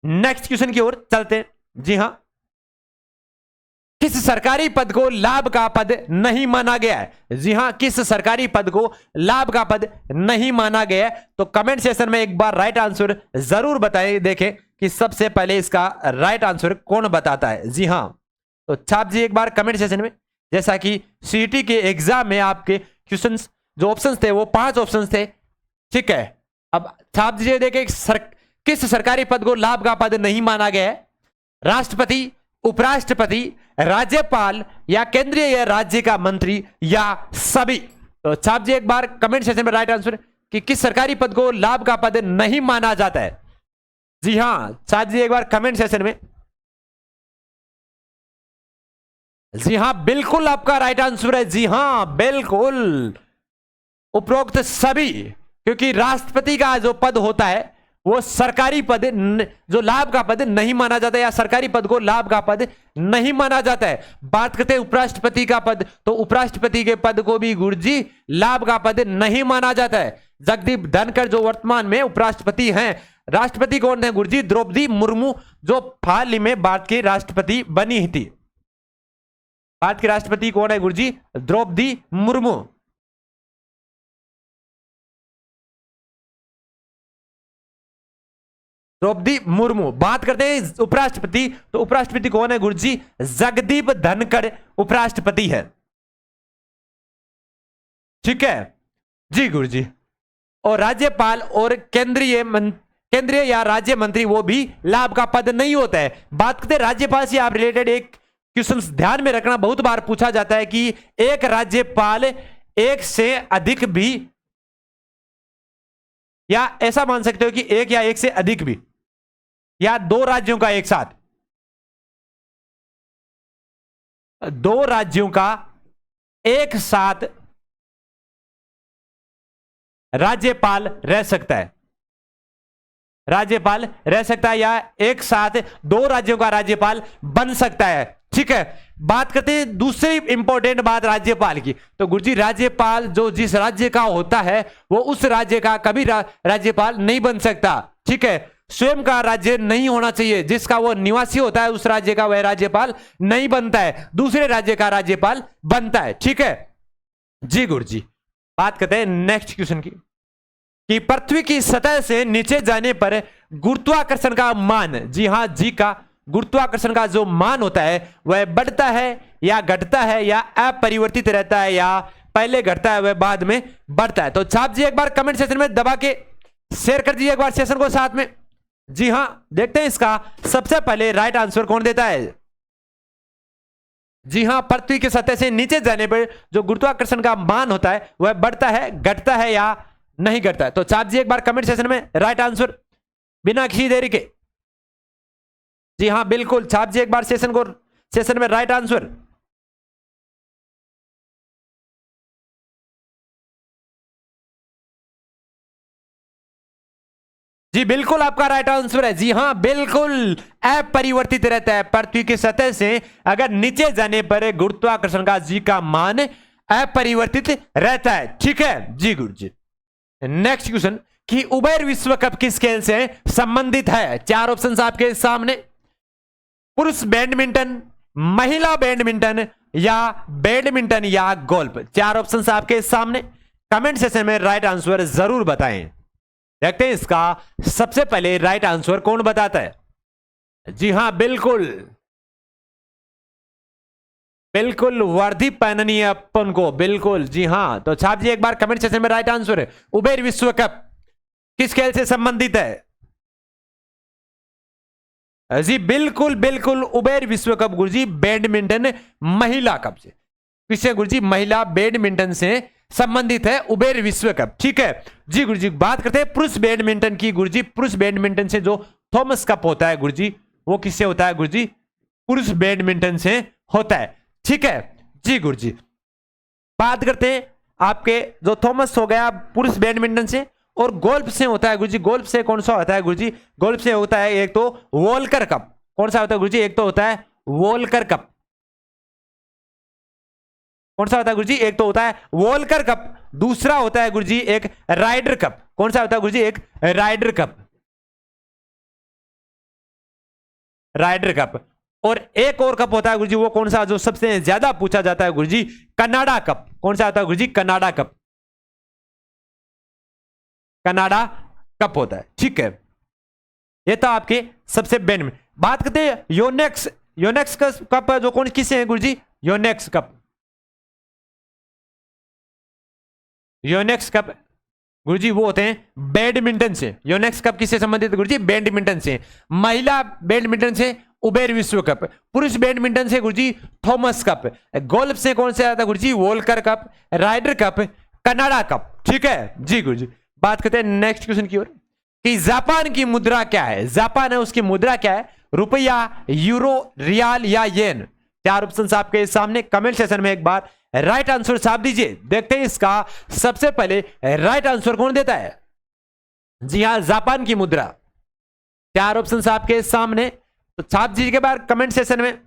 नेक्स्ट क्वेश्चन की ओर चलते हैं। जी हां, किस सरकारी पद को लाभ का पद नहीं माना गया है? जी हां, किस सरकारी पद को लाभ का पद नहीं माना गया है? तो कमेंट सेक्शन में एक बार राइट आंसर जरूर बताएं, देखें कि सबसे पहले इसका राइट आंसर कौन बताता है। जी हां, तो छाप जी एक बार कमेंट सेक्शन में, जैसा कि सीईटी के एग्जाम में आपके क्वेश्चंस जो ऑप्शंस थे वो 5 ऑप्शंस थे। ठीक है, अब छाप दीजिए, देखें किस सरकारी पद को लाभ का पद नहीं माना गया है? राष्ट्रपति, उपराष्ट्रपति, राज्यपाल, या केंद्रीय या राज्य का मंत्री, या सभी? तो छाप दीजिए एक बार कमेंट सेक्शन में राइट आंसर कि किस सरकारी पद को लाभ का पद नहीं माना जाता है। जी हां, छाप दीजिए एक बार कमेंट सेक्शन में। जी हां बिल्कुल, आपका राइट आंसर है। जी हां बिल्कुल, उपरोक्त सभी, क्योंकि राष्ट्रपति का जो पद होता है वो सरकारी पद, जो लाभ का पद नहीं माना जाता है, या सरकारी पद को लाभ का पद नहीं माना जाता है। बात करते हैं उपराष्ट्रपति का पद, तो उपराष्ट्रपति के पद को भी गुरुजी लाभ का पद नहीं माना जाता है। जगदीप धनखड़ जो वर्तमान में उपराष्ट्रपति हैं। राष्ट्रपति कौन है गुरुजी? द्रौपदी मुर्मू, जो हाल ही में भारत की राष्ट्रपति बनी थी। भारत की राष्ट्रपति कौन है गुरुजी? द्रौपदी मुर्मू। द्रौपदी मुर्मू। बात करते हैं उपराष्ट्रपति, तो उपराष्ट्रपति कौन है गुरुजी? जगदीप धनखड़ उपराष्ट्रपति है। ठीक है जी गुरुजी, और राज्यपाल और केंद्रीय या राज्य मंत्री वो भी लाभ का पद नहीं होता है। बात करते हैं राज्यपाल से आप रिलेटेड एक क्वेश्चन ध्यान में रखना, बहुत बार पूछा जाता है कि एक राज्यपाल एक से अधिक भी, या ऐसा मान सकते हो कि एक या एक से अधिक भी, या 2 राज्यों का एक साथ, 2 राज्यों का एक साथ राज्यपाल रह सकता है। राज्यपाल रह सकता है, या एक साथ 2 राज्यों का राज्यपाल बन सकता है। ठीक है, बात करते हैं दूसरी इंपॉर्टेंट बात राज्यपाल की। तो गुरुजी राज्यपाल जो जिस राज्य का होता है वो उस राज्य का कभी राज्यपाल नहीं बन सकता। ठीक है, स्वयं का राज्य नहीं होना चाहिए, जिसका वो निवासी होता है उस राज्य का वह राज्यपाल नहीं बनता है, दूसरे राज्य का राज्यपाल बनता है। ठीक है जी गुरुजी, बात करते हैं नेक्स्ट क्वेश्चन की, कि पृथ्वी की सतह से नीचे जाने पर गुरुत्वाकर्षण का मान, जी हां जी का गुरुत्वाकर्षण का जो मान होता है वह बढ़ता है या घटता है, या अपरिवर्तित रहता है, या पहले घटता है वह बाद में बढ़ता है? तो छाप जी एक बार कमेंट सेक्शन में दबा के शेयर कर दीजिए एक बार सेशन को साथ में। जी हां, देखते हैं इसका सबसे पहले राइट आंसर कौन देता है। जी हां, पृथ्वी की सतह से नीचे जाने पर जो गुरुत्वाकर्षण का मान होता है वह बढ़ता है, घटता है, या नहीं घटता है? तो छाप जी एक बार कमेंट सेक्शन में राइट आंसर बिना किसी देरी के। जी हां बिल्कुल, छाप जी एक बार सेशन में राइट आंसर। जी बिल्कुल, आपका राइट आंसर है। जी हां बिल्कुल, अपरिवर्तित रहता है। पृथ्वी की सतह से अगर नीचे जाने पर गुरुत्वाकर्षण का जी का मान अपरिवर्तित रहता है। ठीक है जी गुरु जी, नेक्स्ट क्वेश्चन, कि उबेर विश्व कप किस खेल से संबंधित है? 4 ऑप्शंस आपके सामने, पुरुष बैडमिंटन, महिला बैडमिंटन, या बैडमिंटन, या गोल्फ। 4 ऑप्शंस आपके सामने, कमेंट सेक्शन में राइट आंसर जरूर बताएं। देखते हैं इसका सबसे पहले राइट आंसर कौन बताता है। जी हां, बिल्कुल बिल्कुल वर्दी पहननी है अपन को, बिल्कुल जी हां। तो छाप जी एक बार कमेंट सेक्शन में राइट आंसर है। उबेर विश्व कप किस खेल से संबंधित है? जी बिल्कुल बिल्कुल, उबेर विश्व कप गुरुजी बैडमिंटन महिला कप से, किससे गुरुजी? महिला बैडमिंटन से संबंधित है उबेर विश्व कप। ठीक है जी गुरुजी। बात करते हैं पुरुष बैडमिंटन की गुरुजी। पुरुष बैडमिंटन से जो थॉमस कप होता है गुरुजी, वो किससे होता है गुरुजी? पुरुष बैडमिंटन से होता है। ठीक है जी गुरुजी। बात करते हैं आपके जो थॉमस हो गया पुरुष बैडमिंटन से, और गोल्फ से होता है गुरुजी। गोल्फ से कौन सा होता है गुरुजी? गोल्फ से होता है एक तो वोल्कर कप। कौन सा होता है गुरुजी? एक तो होता है वोल्कर कप। कौन सा होता है गुरुजी? एक तो होता है वोल्कर कप, दूसरा होता है गुरुजी एक राइडर कप। कौन सा होता है गुरुजी? एक राइडर कप। Ryder cup. और एक और कप होता है गुरुजी, वो कौन सा जो सबसे ज्यादा पूछा जाता है गुरुजी? Canada cup. कौन सा होता है गुरुजी? Canada cup. कनाडा कप होता है। ठीक है, ये तो आपके सबसे बेन में। बात करते हैं योनेक्स। योनेक्स कप जो कौन किसे है गुरुजी? Yonex cup. योनेक्स कप गुरुजी वो होते हैं बैडमिंटन से। योनेक्स कप किससे संबंधित है गुरुजी? बैडमिंटन से। महिला बैडमिंटन से उबेर विश्व कप। पुरुष बैडमिंटन से गुरुजी थॉमस कप। गोल्फ से कौन से आता है गुरुजी? Walker cup, Ryder cup, Canada cup. ठीक है जी गुरुजी। बात करते हैं नेक्स्ट क्वेश्चन की ओर कि जापान की मुद्रा क्या है? जापान है उसकी मुद्रा क्या है? रुपया, यूरो, रियाल या येन? चार ऑप्शन आपके सामने, कमेंट सेक्शन में एक बार राइट आंसर छाप दीजिए। देखते हैं इसका सबसे पहले राइट आंसर कौन देता है। जी हां, जापान की मुद्रा। चार ऑप्शन आपके सामने, तो छाप दीजिए के बाद कमेंट सेक्शन में।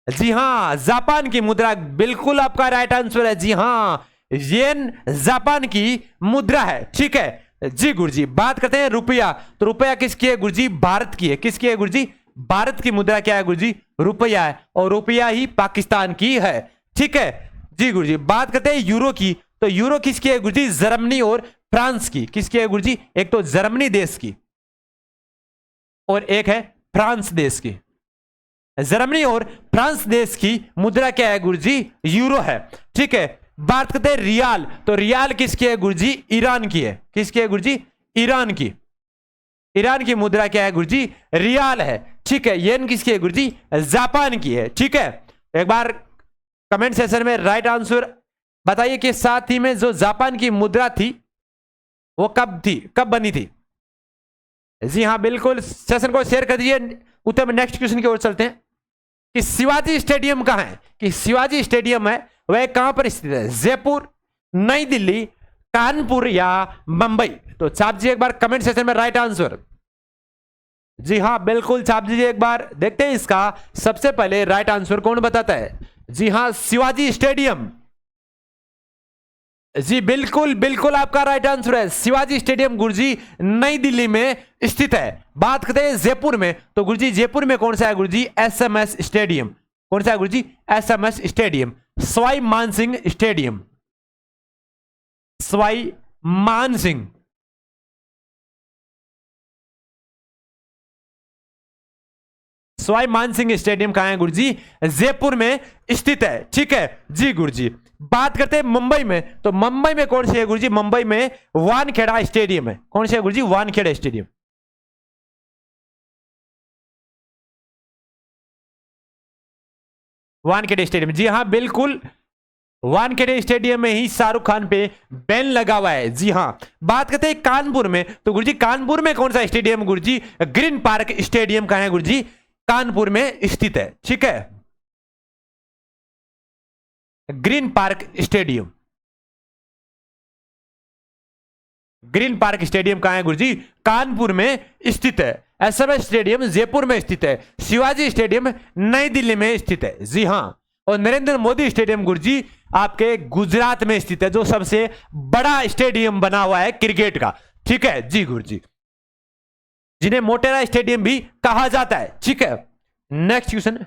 जी हां, जापान की मुद्रा बिल्कुल आपका राइट आंसर है। जी हां, येन जापान की मुद्रा है। ठीक है जी गुरुजी। बात करते हैं रुपया। तो रुपया किसकी है गुरुजी? भारत की है। किसकी है गुरुजी? भारत की मुद्रा क्या है गुरुजी? रुपया है, और रुपया ही पाकिस्तान की है। ठीक है जी गुरुजी। बात करते हैं यूरो की। तो यूरो किसकी है गुरुजी? जर्मनी और फ्रांस की। किसकी है गुरुजी? एक तो जर्मनी देश की और एक है फ्रांस देश की। जर्मनी और फ्रांस देश की मुद्रा क्या है गुरुजी? यूरो है। ठीक है, बात करते हैं रियाल। तो रियाल किसकी है गुरुजी? ईरान की है। किसकी है गुरुजी? ईरान की। ईरान की मुद्रा क्या है गुरुजी? रियाल है। ठीक है, येन किसकी है गुरुजी? जापान की है। ठीक है, एक बार कमेंट सेक्शन में राइट आंसर बताइए कि साथ ही में जो जापान की मुद्रा थी वो कब थी, कब बनी थी? जी हां बिल्कुल, सेशन को शेयर कर दीजिए। उत्तर में नेक्स्ट क्वेश्चन की ओर चलते हैं कि शिवाजी स्टेडियम कहां है? कि शिवाजी स्टेडियम है वह कहां पर स्थित है? जयपुर, नई दिल्ली, कानपुर या मुंबई? तो छाप दीजिए एक बार कमेंट सेक्शन में राइट आंसर। जी हां बिल्कुल, छाप दीजिए एक बार। देखते हैं इसका सबसे पहले राइट आंसर कौन बताता है। जी हां, शिवाजी स्टेडियम। जी बिल्कुल बिल्कुल, आपका राइट आंसर है शिवाजी स्टेडियम गुरुजी नई दिल्ली में स्थित है। बात करते हैं जयपुर में। तो गुरुजी जयपुर में कौन सा है गुरुजी? SMS stadium. कौन सा है गुरुजी? SMS stadium. Sawai Mansingh stadium. Sawai Mansingh. Sawai Mansingh stadium कहां है गुरुजी? जयपुर में स्थित है। ठीक है जी गुरुजी। बात करते हैं मुंबई में। तो मुंबई में कौन सी है गुरुजी? मुंबई में वानखेड़ा स्टेडियम है। कौन सी है गुरुजी? वानखेड़ा स्टेडियम। वानखेड़े स्टेडियम। जी हां बिल्कुल, वानखेड़े स्टेडियम में ही शाहरुख खान पे बैन लगा हुआ है। जी हां। बात करते हैं कानपुर में। तो गुरुजी कानपुर में कौन सा स्टेडियम गुरुजी? ग्रीन पार्क स्टेडियम कहां है गुरुजी? कानपुर में स्थित है। ठीक है, green park stadium. Green park stadium कहां है गुरुजी? कानपुर में स्थित है। एसएमएस स्टेडियम जयपुर में स्थित है। शिवाजी स्टेडियम नई दिल्ली में स्थित है। जी हां, और नरेंद्र मोदी स्टेडियम गुरुजी आपके गुजरात में स्थित है, जो सबसे बड़ा स्टेडियम बना हुआ है क्रिकेट का। ठीक है जी गुरुजी, जिन्हें मोटेरा स्टेडियम भी कहा जाता है। ठीक है, नेक्स्ट क्वेश्चन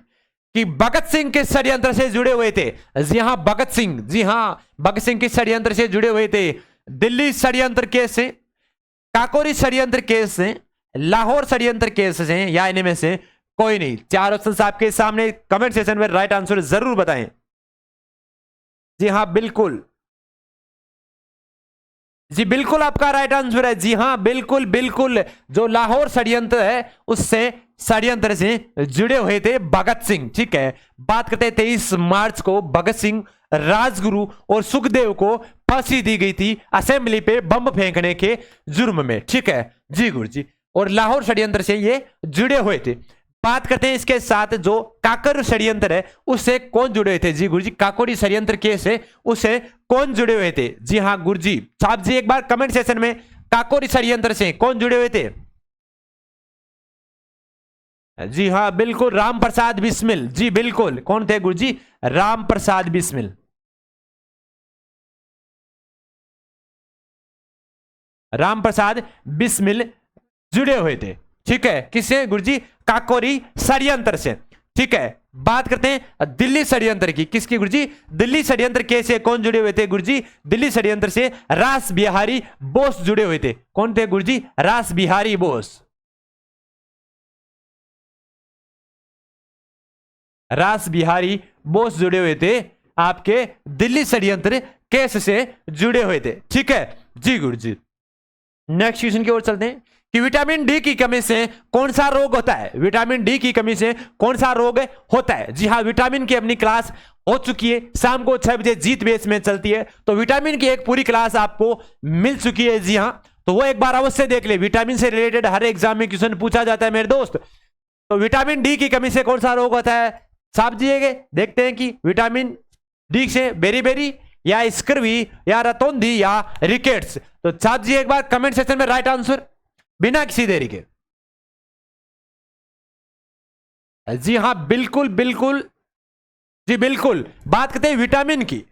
कि भगत सिंह के षड्यंत्र से जुड़े हुए थे। जी हां, भगत सिंह। जी हां, भगत सिंह के षड्यंत्र से जुड़े हुए थे। दिल्ली षड्यंत्र केस से, काकोरी षड्यंत्र केस से, लाहौर षड्यंत्र केसेस हैं या इनमें से कोई नहीं? चार ऑप्शन आपके सामने, कमेंट सेक्शन में राइट आंसर जरूर बताएं। जी हाँ बिल्कुल, जी बिल्कुल आपका राइट आंसर है। जी हाँ बिल्कुल बिल्कुल, जो लाहौर षड्यंत्र है उससे षड्यंत्र से जुड़े हुए थे भगत सिंह। ठीक है, बात करते हैं 23 मार्च को भगत सिंह, राजगुरु और सुखदेव को फांसी दी गई थी असेंबली पे बम फेंकने के जुर्म में। ठीक है जी गुरु जी, और लाहौर षड्यंत्र से ये जुड़े हुए थे। बात करते हैं इसके साथ जो काकोरी षड्यंत्र है उससे कौन जुड़े हुए थे? जी गुरु जी, काकोरी षड्यंत्र केस है उससे कौन जुड़े हुए थे? जी हाँ गुरु जी, साहब जी एक बार कमेंट सेक्शन में काकोरी षड्यंत्र से कौन जुड़े हुए थे? जी हाँ बिल्कुल, राम प्रसाद बिस्मिल। जी बिल्कुल, कौन थे गुरु जी? राम प्रसाद बिस्मिल। राम प्रसाद बिस्मिल जुड़े हुए थे। ठीक है, किससे गुरु जी? काकोरी षड्यंत्र से। ठीक है, बात करते हैं दिल्ली षड्यंत्र की। किसकी गुरु जी? दिल्ली षड्यंत्र कैसे कौन जुड़े हुए थे गुरु जी? दिल्ली षड्यंत्र से रास बिहारी बोस जुड़े हुए थे। कौन थे गुरु जी? रास बिहारी बोस। रास बिहारी बोस जुड़े हुए थे आपके दिल्ली षड्यंत्र केस से जुड़े हुए थे। ठीक है जी गुरु जी, नेक्स्ट क्वेश्चन की ओर चलते हैं कि विटामिन डी की कमी से कौन सा रोग होता है? विटामिन डी की कमी से कौन सा रोग होता है? जी हाँ, विटामिन की अपनी क्लास हो चुकी है, शाम को 6 बजे जीत बेस में चलती है, तो विटामिन की एक पूरी क्लास आपको मिल चुकी है। जी हाँ, तो वो एक बार अवश्य देख ले, विटामिन से रिलेटेड हर एग्जाम में क्वेश्चन पूछा जाता है मेरे दोस्त। तो विटामिन डी की कमी से कौन सा रोग होता है? साहब जी देखते हैं कि विटामिन डी से बेरी या स्कर्वी या रतौंधी या रिकेट्स। तो साहब जी एक बार कमेंट सेक्शन में राइट आंसर बिना किसी देरी के। जी हाँ बिल्कुल बिल्कुल, जी बिल्कुल, बात करते हैं विटामिन की।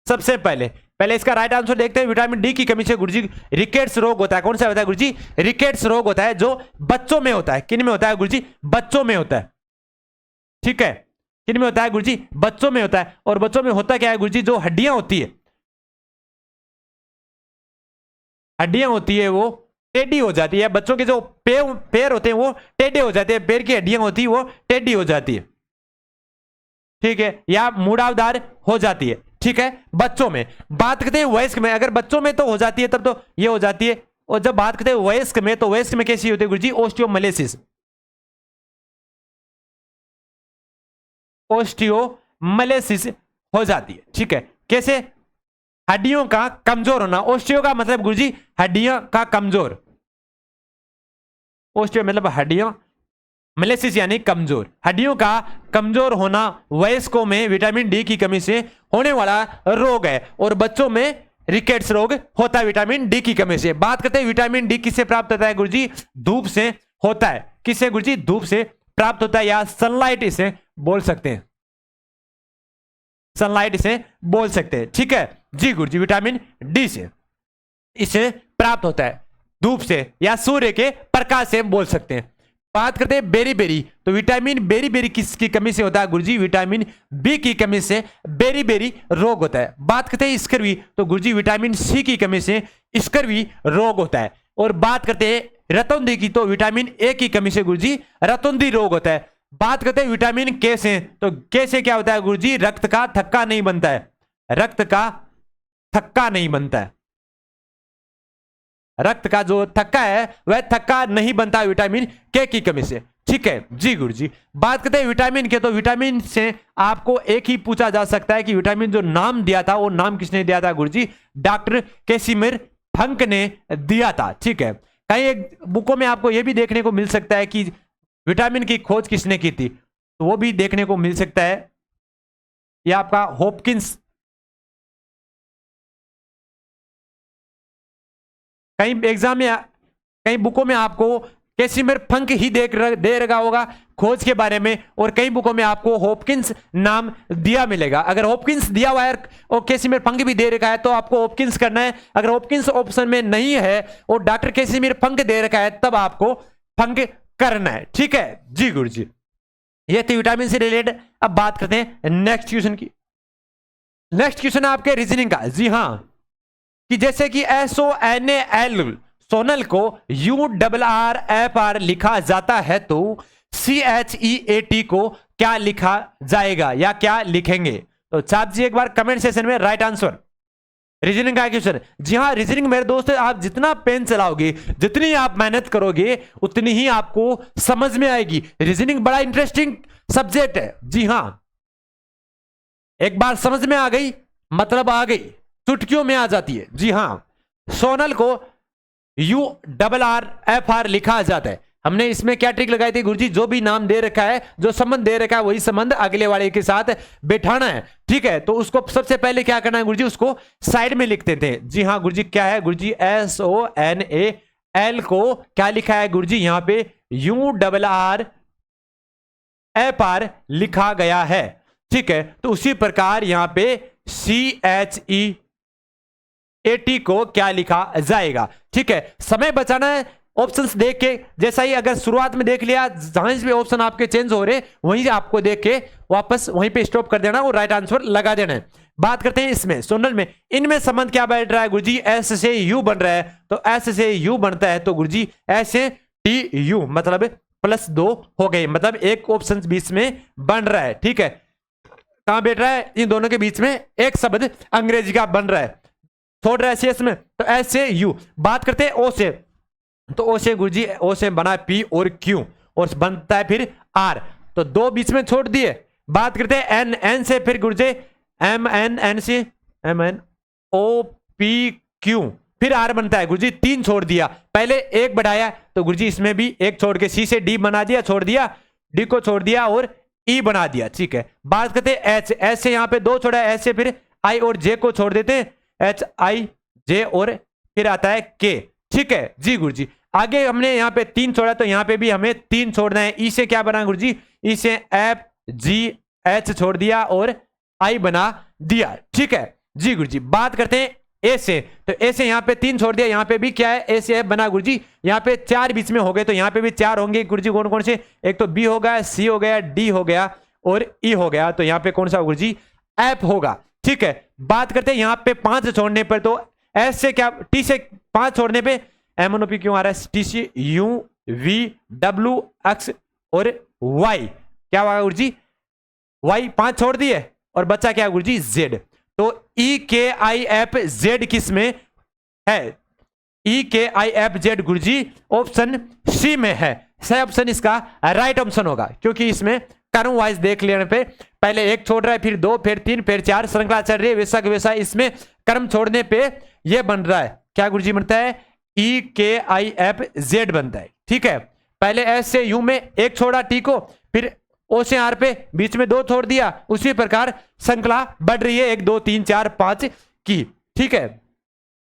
सबसे पहले इसका राइट आंसर देखते हैं। विटामिन डी की कमी से गुरुजी रिकेट्स रोग होता है। कौन सा होता है गुरुजी? रिकेट्स रोग होता है, जो बच्चों में होता है। किन में होता है गुरुजी? बच्चों में होता है। ठीक है, किन में होता है गुरुजी? बच्चों में होता है। और बच्चों में होता क्या है गुरुजी? जो हड्डियां होती है, हड्डियां होती है वो टेढ़ी हो जाती है। बच्चों के जो पैर होते हैं वो टेढ़े हो जाते हैं, पैर की हड्डियां होती है वो टेढ़ी हो जाती है। ठीक है, या मुड़ावदार हो जाती है। ठीक है, बच्चों में। बात करते हैं वयस्क में, अगर बच्चों में तो हो जाती है तब तो ये हो जाती है, और जब बात करते हैं वयस्क में, तो वयस्क में कैसी होती है गुरुजी? ओस्टियोमलेसिस। ओस्टियोमलेसिस हो जाती है। ठीक है, कैसे? हड्डियों का कमजोर होना। ओस्टियो का मतलब गुरुजी हड्डियों का कमजोर, ओस्टियो मतलब हड्डियों, मलेसिस यानी कमजोर, हड्डियों का कमजोर होना वयस्कों में विटामिन डी की कमी से होने वाला रोग है। और बच्चों में रिकेट्स रोग होता है विटामिन डी की कमी से। बात करते हैं विटामिन डी किससे प्राप्त होता है गुरुजी? धूप से होता है। किससे गुरुजी? धूप से प्राप्त होता है, या सनलाइट इसे बोल सकते हैं, सनलाइट इसे बोल सकते हैं। ठीक है जी गुरुजी, विटामिन डी से इसे प्राप्त होता है, धूप से या सूर्य के प्रकाश से बोल सकते हैं। बात करते हैं बेरी, तो विटामिन बेरी किसकी कमी से होता है गुरुजी? विटामिन बी की कमी से बेरी रोग होता है। बात करते हैं स्कर्वी, तो गुरुजी विटामिन सी की कमी से स्कर्वी रोग होता है। और बात करते हैं रतौंधी की, तो विटामिन ए की कमी से गुरुजी रतौंधी रोग होता है। बात करते हैं विटामिन के से, तो के से क्या होता है गुरुजी? रक्त का थक्का नहीं बनता है, रक्त का थक्का नहीं बनता है, रक्त का जो थक्का है वह थक्का नहीं बनता विटामिन के की कमी से। ठीक है जी गुरुजी, बात करते हैं विटामिन के, तो विटामिन से आपको एक ही पूछा जा सकता है कि विटामिन जो नाम दिया था वो नाम किसने दिया था गुरुजी? डॉक्टर कैसिमिर फंक ने दिया था। ठीक है, कहीं एक बुकों में आपको यह भी देखने को मिल सकता है कि विटामिन की खोज किसने की थी, तो वो भी देखने को मिल सकता है। यह आपका हॉपकिंस, कहीं एग्जाम में, कई बुकों में आपको कैसिमिर फंक ही दे रखा होगा खोज के बारे में, और कई बुकों में आपको हॉपकिंस नाम दिया मिलेगा। अगर हॉपकिंस दिया हुआ है और कैसिमिर फंक भी दे रखा है तो आपको हॉपकिंस करना है। अगर हॉपकिंस ऑप्शन में नहीं है और डॉक्टर कैसिमिर फंक दे रखा है तब आपको फंक करना है। ठीक है जी गुरुजी, ये थी विटामिन से रिलेटेड। अब बात करते हैं नेक्स्ट क्वेश्चन की। नेक्स्ट क्वेश्चन है आपके रीजनिंग का। जी हाँ, कि जैसे कि SONAL सोनल को URRFR लिखा जाता है तो CHEAT को क्या लिखा जाएगा या क्या लिखेंगे? तो छाप जी एक बार कमेंट सेशन में राइट आंसर। रीजनिंग का क्वेश्चन, जी हाँ रीजनिंग मेरे दोस्त आप जितना पेन चलाओगे, जितनी आप मेहनत करोगे, उतनी ही आपको समझ में आएगी। रीजनिंग बड़ा इंटरेस्टिंग सब्जेक्ट है। जी हाँ, एक बार समझ में आ गई मतलब आ गई, चुटकियों में आ जाती है। जी हाँ, सोनल को URRFR लिखा जाता है। हमने इसमें क्या ट्रिक लगाई थी गुरुजी, जो भी नाम दे रखा है, जो संबंध दे रखा है, वही संबंध अगले वाले के साथ बैठाना है। ठीक है, तो उसको सबसे पहले क्या करना है गुरुजी, उसको साइड में लिख देते हैं। जी हाँ गुरुजी, क्या है गुरुजी, SONAL को क्या लिखा है गुरुजी, यहां पे URRFR लिखा गया है। ठीक है, तो उसी प्रकार यहां पे CHEAT को क्या लिखा जाएगा। ठीक है, समय बचाना है ऑप्शंस देख के, जैसा ही अगर शुरुआत में देख लिया, जहां भी ऑप्शन आपके चेंज हो रहे वहीं आपको देख के वापस वहीं पे स्टॉप कर देना और राइट आंसर लगा देना है। बात करते हैं इसमें सोनल में, इनमें संबंध क्या बैठ रहा है गुरुजी, S से U बन रहा है, तो S से U बनता है तो गुरुजी S से TU मतलब +2 हो गए, मतलब एक ऑप्शन बीच में बन रहा है। ठीक है, कहां बैठ रहा है, इन दोनों के बीच में एक शब्द अंग्रेजी का बन रहा है, छोड़ रहा है CS में, तो S से U। बात करते हैं O से, तो O से गुरुजी, O से बना P और Q और बनता है फिर R, तो दो बीच में छोड़ दिए। बात करते हैं N से फिर गुरुजी N से MNOPQ फिर R बनता है गुरुजी, 3 छोड़ दिया, पहले एक बढ़ाया तो गुरुजी इसमें भी एक छोड़ के C से D बना दिया, छोड़ दिया D को छोड़ दिया और E बना दिया। ठीक है, बात करते हैं H से यहां पे 2 छोड़ा है, S से फिर I और J को छोड़ देते हैं, HIJ और फिर आता है K। ठीक है जी गुरुजी, आगे हमने यहाँ पे 3 छोड़ा तो यहाँ पे भी हमें 3 छोड़ना है। ई से क्या बना गुरुजी, ई से FGH छोड़ दिया और I बना दिया। ठीक है जी गुरुजी, बात करते हैं ए से, तो ए से यहाँ पे 3 छोड़ दिया, यहाँ पे भी क्या है, ए से F बना गुरुजी, यहाँ पे 4 बीच में हो गए तो यहाँ पे भी 4 होंगे गुरुजी। कौन कौन से, एक तो B हो गया, C हो गया, D हो गया और E हो गया, तो यहाँ पे कौन सा गुरुजी, F होगा। ठीक है, बात करते हैं यहाँ पे 5 छोड़ने पर, तो S से क्या, T से 5 छोड़ने पे MNOP क्यों आ रहा है, T से UVWX और Y क्या होगा गुरुजी, Y 5 छोड़ दिए और बच्चा क्या गुरुजी, Z। तो EKIFZ किस में है, EKIFZ गुरुजी ऑप्शन C में है, सही ऑप्शन इसका राइट ऑप्शन होगा, क्योंकि इसमें कर्म वाइज देख लेने पे पहले 1 छोड़ रहा है, फिर 2, फिर 3, फिर 4, श्रृंखला चल रही है, वैसा वैसा इसमें कर्म छोड़ने पे ये बन रहा है, क्या गुरुजी बनता है, EKIFZ बनता है। ठीक है, पहले S से U में 1 छोड़ा T को, फिर O से R पे बीच में 2 छोड़ दिया, उसी प्रकार श्रृंखला बढ़ रही है 1 2 3 4 5 की। ठीक है,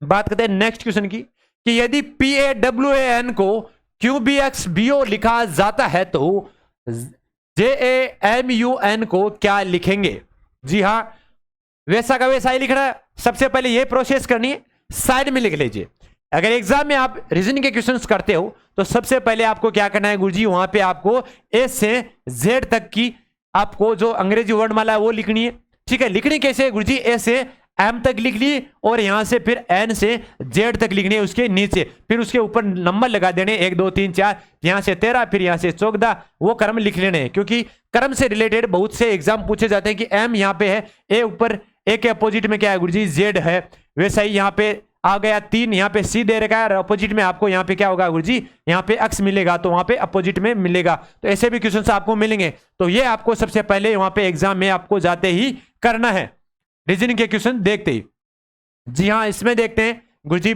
बात करते हैं नेक्स्ट क्वेश्चन की, कि यदि PAWAN को QBXBO लिखा जाता है तो JAMUN को क्या लिखेंगे। जी हाँ, वैसा का वैसा ही लिखना है, सबसे पहले ये प्रोसेस करनी है, साइड में लिख लीजिए। अगर एग्जाम में आप रीजनिंग के क्वेश्चंस करते हो तो सबसे पहले आपको क्या करना है गुरुजी, वहां पे आपको ए से जेड तक की आपको जो अंग्रेजी वर्णमाला है वो लिखनी है। ठीक है, लिखनी कैसे है गुरुजी, ए से एम तक लिख ली और यहां से फिर एन से जेड तक लिखनी है, उसके नीचे फिर उसके ऊपर नंबर लगा देने 1 2 3 4, यहां से 13, फिर यहां से 14, वो क्रम लिख लेने हैं, क्योंकि क्रम से रिलेटेड बहुत से एग्जाम पूछे जाते हैं कि एम यहाँ पे है, ए ऊपर, ए के अपोजिट में क्या है गुरुजी, जेड है, वैसा ही यहाँ पे आ गया 3, यहाँ पे सी दे रखा है, अपोजिट में आपको यहाँ पे क्या होगा गुरुजी, यहाँ पे एक्स मिलेगा, तो वहां पे अपोजिट में मिलेगा। तो ऐसे भी क्वेश्चंस आपको मिलेंगे, तो ये आपको सबसे पहले वहां पे एग्जाम में आपको जाते ही करना है, रीजनिंग के क्वेश्चन देखते ही। जी हाँ, इसमें देखते हैं गुरुजी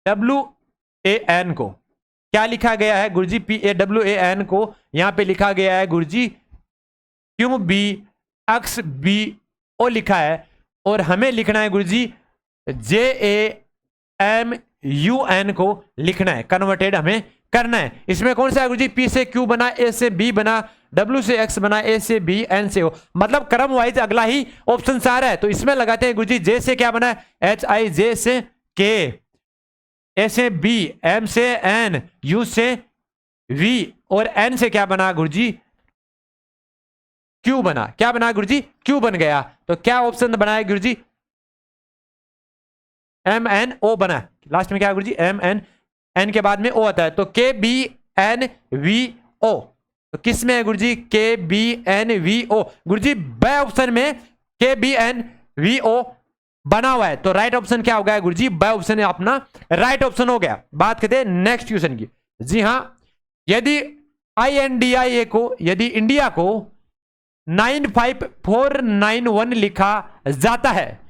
PAWAN को क्या लिखा गया है गुरुजी, PAWAN को यहां पे लिखा गया है गुरुजी QBXBO लिखा है, और हमें लिखना है गुरुजी JAMUN को लिखना है, कन्वर्टेड हमें करना है। इसमें कौन सा है गुरुजी, P से Q बना, A से B बना, W से X बना, A से B, N से O, मतलब क्रम वाइज अगला ही ऑप्शन आ रहा है, तो इसमें लगाते हैं गुरुजी J से क्या बना है, HIJ से K, A से B, M से N, U से V और N से क्या बना गुरुजी, Q बना, क्या बना गुरुजी, Q बन गया। तो क्या ऑप्शन बना है गुरुजी, MNO बना है, लास्ट में क्या है गुरुजी, MN के बाद में O आता है, तो KBNVO, तो किस में है गुरुजी, KBNVO। गुरुजी ब ऑप्शन में KBNVO बना हुआ है, तो राइट ऑप्शन क्या हो गया गुरुजी, ब ऑप्शन अपना राइट ऑप्शन हो गया। बात करते हैं नेक्स्ट क्वेश्चन की। जी हां, यदि INDIA को, यदि इंडिया को 95491 लिखा जाता है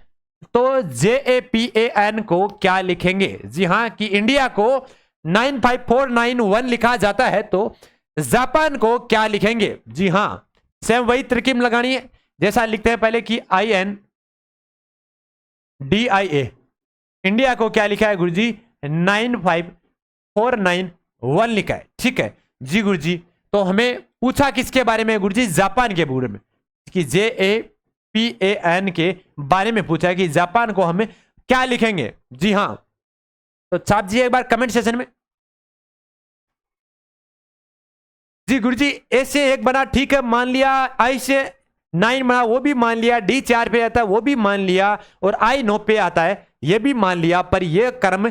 तो JAPAN को क्या लिखेंगे। जी हां, कि इंडिया को 95491 लिखा जाता है तो जापान को क्या लिखेंगे। जी हां, सेम वही तरकीब लगानी है जैसा लिखते हैं पहले कि INDIA, इंडिया को क्या लिखा है गुरुजी, 95491 लिखा है, ठीक है जी गुरुजी। तो हमें पूछा किसके बारे में गुरुजी, जापान के बारे में, कि JAPAN के बारे में पूछा है कि जापान को हमें क्या लिखेंगे। जी हां, तो छाप जी एक बार कमेंट सेशन में। जी गुरुजी ए से 1 बना, ठीक है मान लिया, I से 9 बना वो भी मान लिया, D 4 पे आता है वो भी मान लिया, और I 9 पे आता है ये भी मान लिया, पर ये क्रम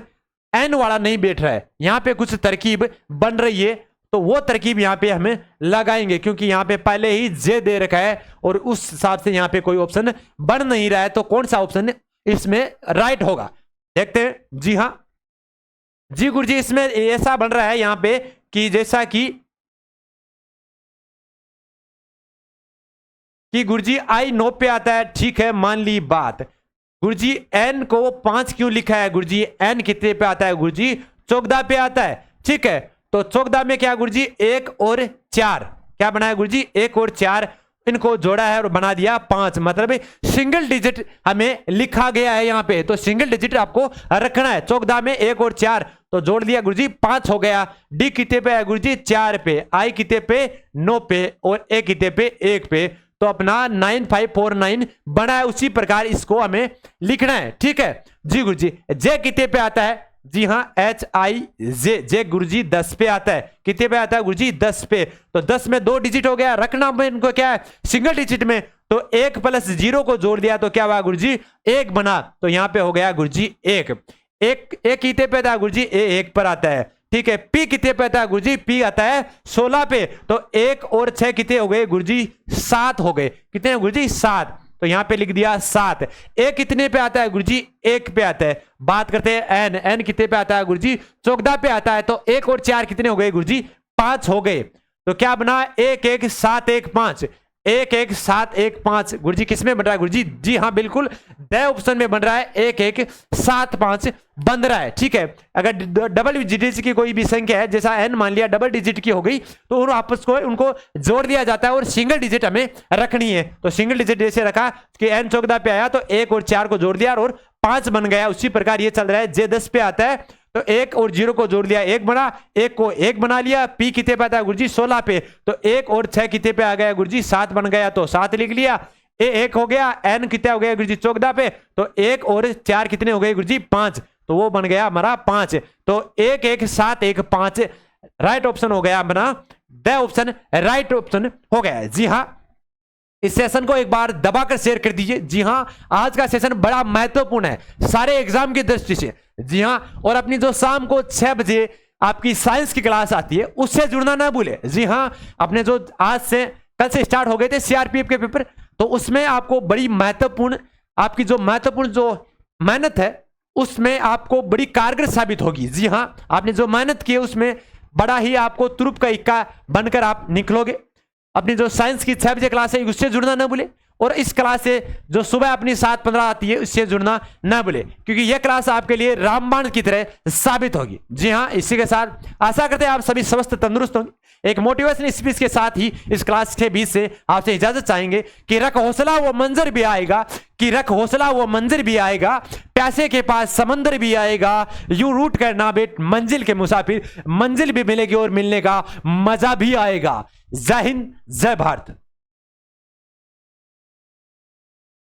N वाला नहीं बैठ रहा है, यहां पे कुछ तरकीब बन रही है, तो वो तरकीब यहां पे हमें लगाएंगे, क्योंकि यहां पे पहले ही J दे रखा है और उस हिसाब से यहां पे कोई ऑप्शन बन नहीं रहा है, तो कौन सा ऑप्शन इसमें राइट होगा देखते हैं। जी हां जी गुरुजी, इसमें ऐसा बन रहा है यहां पे कि जैसा कि गुरुजी I 9 पे आता है, ठीक है मान ली बात। गुरुजी N को 5 क्यों लिखा है गुरुजी, N कितने पे आता है गुरुजी, 14 पे आता है, ठीक है। तो 14 में क्या गुरुजी, 1 और 4 क्या बनाया गुरुजी, 1 और 4 इनको जोड़ा है और बना दिया 5, मतलब सिंगल डिजिट हमें लिखा गया है यहां पे, तो सिंगल डिजिट आपको रखना है। 14 में 1 और 4 तो जोड़ दिया गुरुजी 5 हो गया। D कितने पे है गुरुजी, 4 पे, I कितने पे 9 पे, और A कितने पे 1 पे, तो अपना 9549 बना है। उसी प्रकार इसको हमें लिखना है, ठीक है जी गुरुजी। J कितने पे आता है, जी हां HIJ गुरुजी 10 पे आता है, कितने पे आता है गुरुजी 10 पे, तो 10 में 2 डिजिट हो गया, रखना में इनको क्या है सिंगल डिजिट में, तो 1 प्लस 0 को जोड़ दिया तो क्या हुआ गुरुजी 1 बना, तो यहां पे हो गया गुरुजी 1 कितने पे आता है गुरुजी, A 1 पर आता है, ठीक है। P कितने पे आता है गुरुजी, P आता है 16 पे, तो 1 और 6 कितने हो गए गुरुजी 7 हो गए, कितने गुरुजी 7, तो यहां पे लिख दिया 7। A कितने पे आता है गुरुजी 1 पे आता है। बात करते हैं N कितने पे आता है गुरुजी 14 पे आता है, तो 1 और 4 कितने हो गए गुरुजी 5 हो गए, तो क्या बना 1 1 7 1 5, 1 1 7 1 5 गुरुजी किस में बन रहा है गुरुजी, जी हाँ बिल्कुल द ऑप्शन में बन रहा है, 1 1 7 5 बन रहा है, ठीक है। अगर डबल डिजिट की कोई भी संख्या है, जैसा n मान लिया डबल डिजिट की हो गई, तो उन आपस को उनको जोड़ दिया जाता है और सिंगल डिजिट हमें रखनी है। तो सिंगल डिजिट जैसे रखा कि n 14 पे आया तो 1 और 4 को जोड़ दिया और 5 बन गया, उसी प्रकार ये चल रहा है। J 10 पे आता है तो 1 और 0 को जोड़ दिया 1 बना, 1 को 1 बना लिया। P कितने पे आता है गुरुजी 16 पे, तो 1 और 6 कितने पे आ गया गुरुजी 7 बन गया, तो 7 लिख लिया। A 1 हो गया, N कितने हो गया गुरुजी 14 पे, तो 1 और 4 कितने हो गए गुरुजी 5, तो वो बन गया हमारा 5, तो 1 1 7 1 5 राइट ऑप्शन हो गया अपना, द ऑप्शन राइट ऑप्शन हो गया। जी हाँ, इस सेशन को एक बार दबाकर शेयर कर दीजिए। जी हां, आज का सेशन बड़ा महत्वपूर्ण है सारे एग्जाम की दृष्टि से। जी हां, और अपनी जो शाम को 6 बजे आपकी साइंस की क्लास आती है उससे जुड़ना ना भूले। जी हां, अपने जो आज से कल से स्टार्ट हो गए थे CRPF के पेपर, तो उसमें आपको बड़ी महत्वपूर्ण आपकी जो महत्वपूर्ण जो मेहनत है उसमें आपको बड़ी कारगर साबित होगी। जी हां, आपने जो मेहनत की है उसमें बड़ा ही आपको तुरुप का इक्का बनकर आप निकलोगे। अपनी जो साइंस की 6 बजे क्लास है उससे जुड़ना ना भूले, और इस क्लास से जो सुबह अपनी 7:15 आती है उससे जुड़ना ना भूले, क्योंकि यह क्लास आपके लिए रामबाण की तरह साबित होगी। जी हाँ, इसी के साथ आशा करते हैं आप सभी स्वस्थ तंदुरुस्त होंगे। एक मोटिवेशन स्पीच के साथ ही इस क्लास के बीच से आपसे इजाजत चाहेंगे कि रख हौसला वो मंजर भी आएगा, कि रख हौसला वो मंजर भी आएगा, प्यासे के पास समंदर भी आएगा, यूं रूट करना बेट मंजिल के मुसाफिर, मंजिल भी मिलेगी और मिलने का मजा भी आएगा। जय हिंद, जय भारत।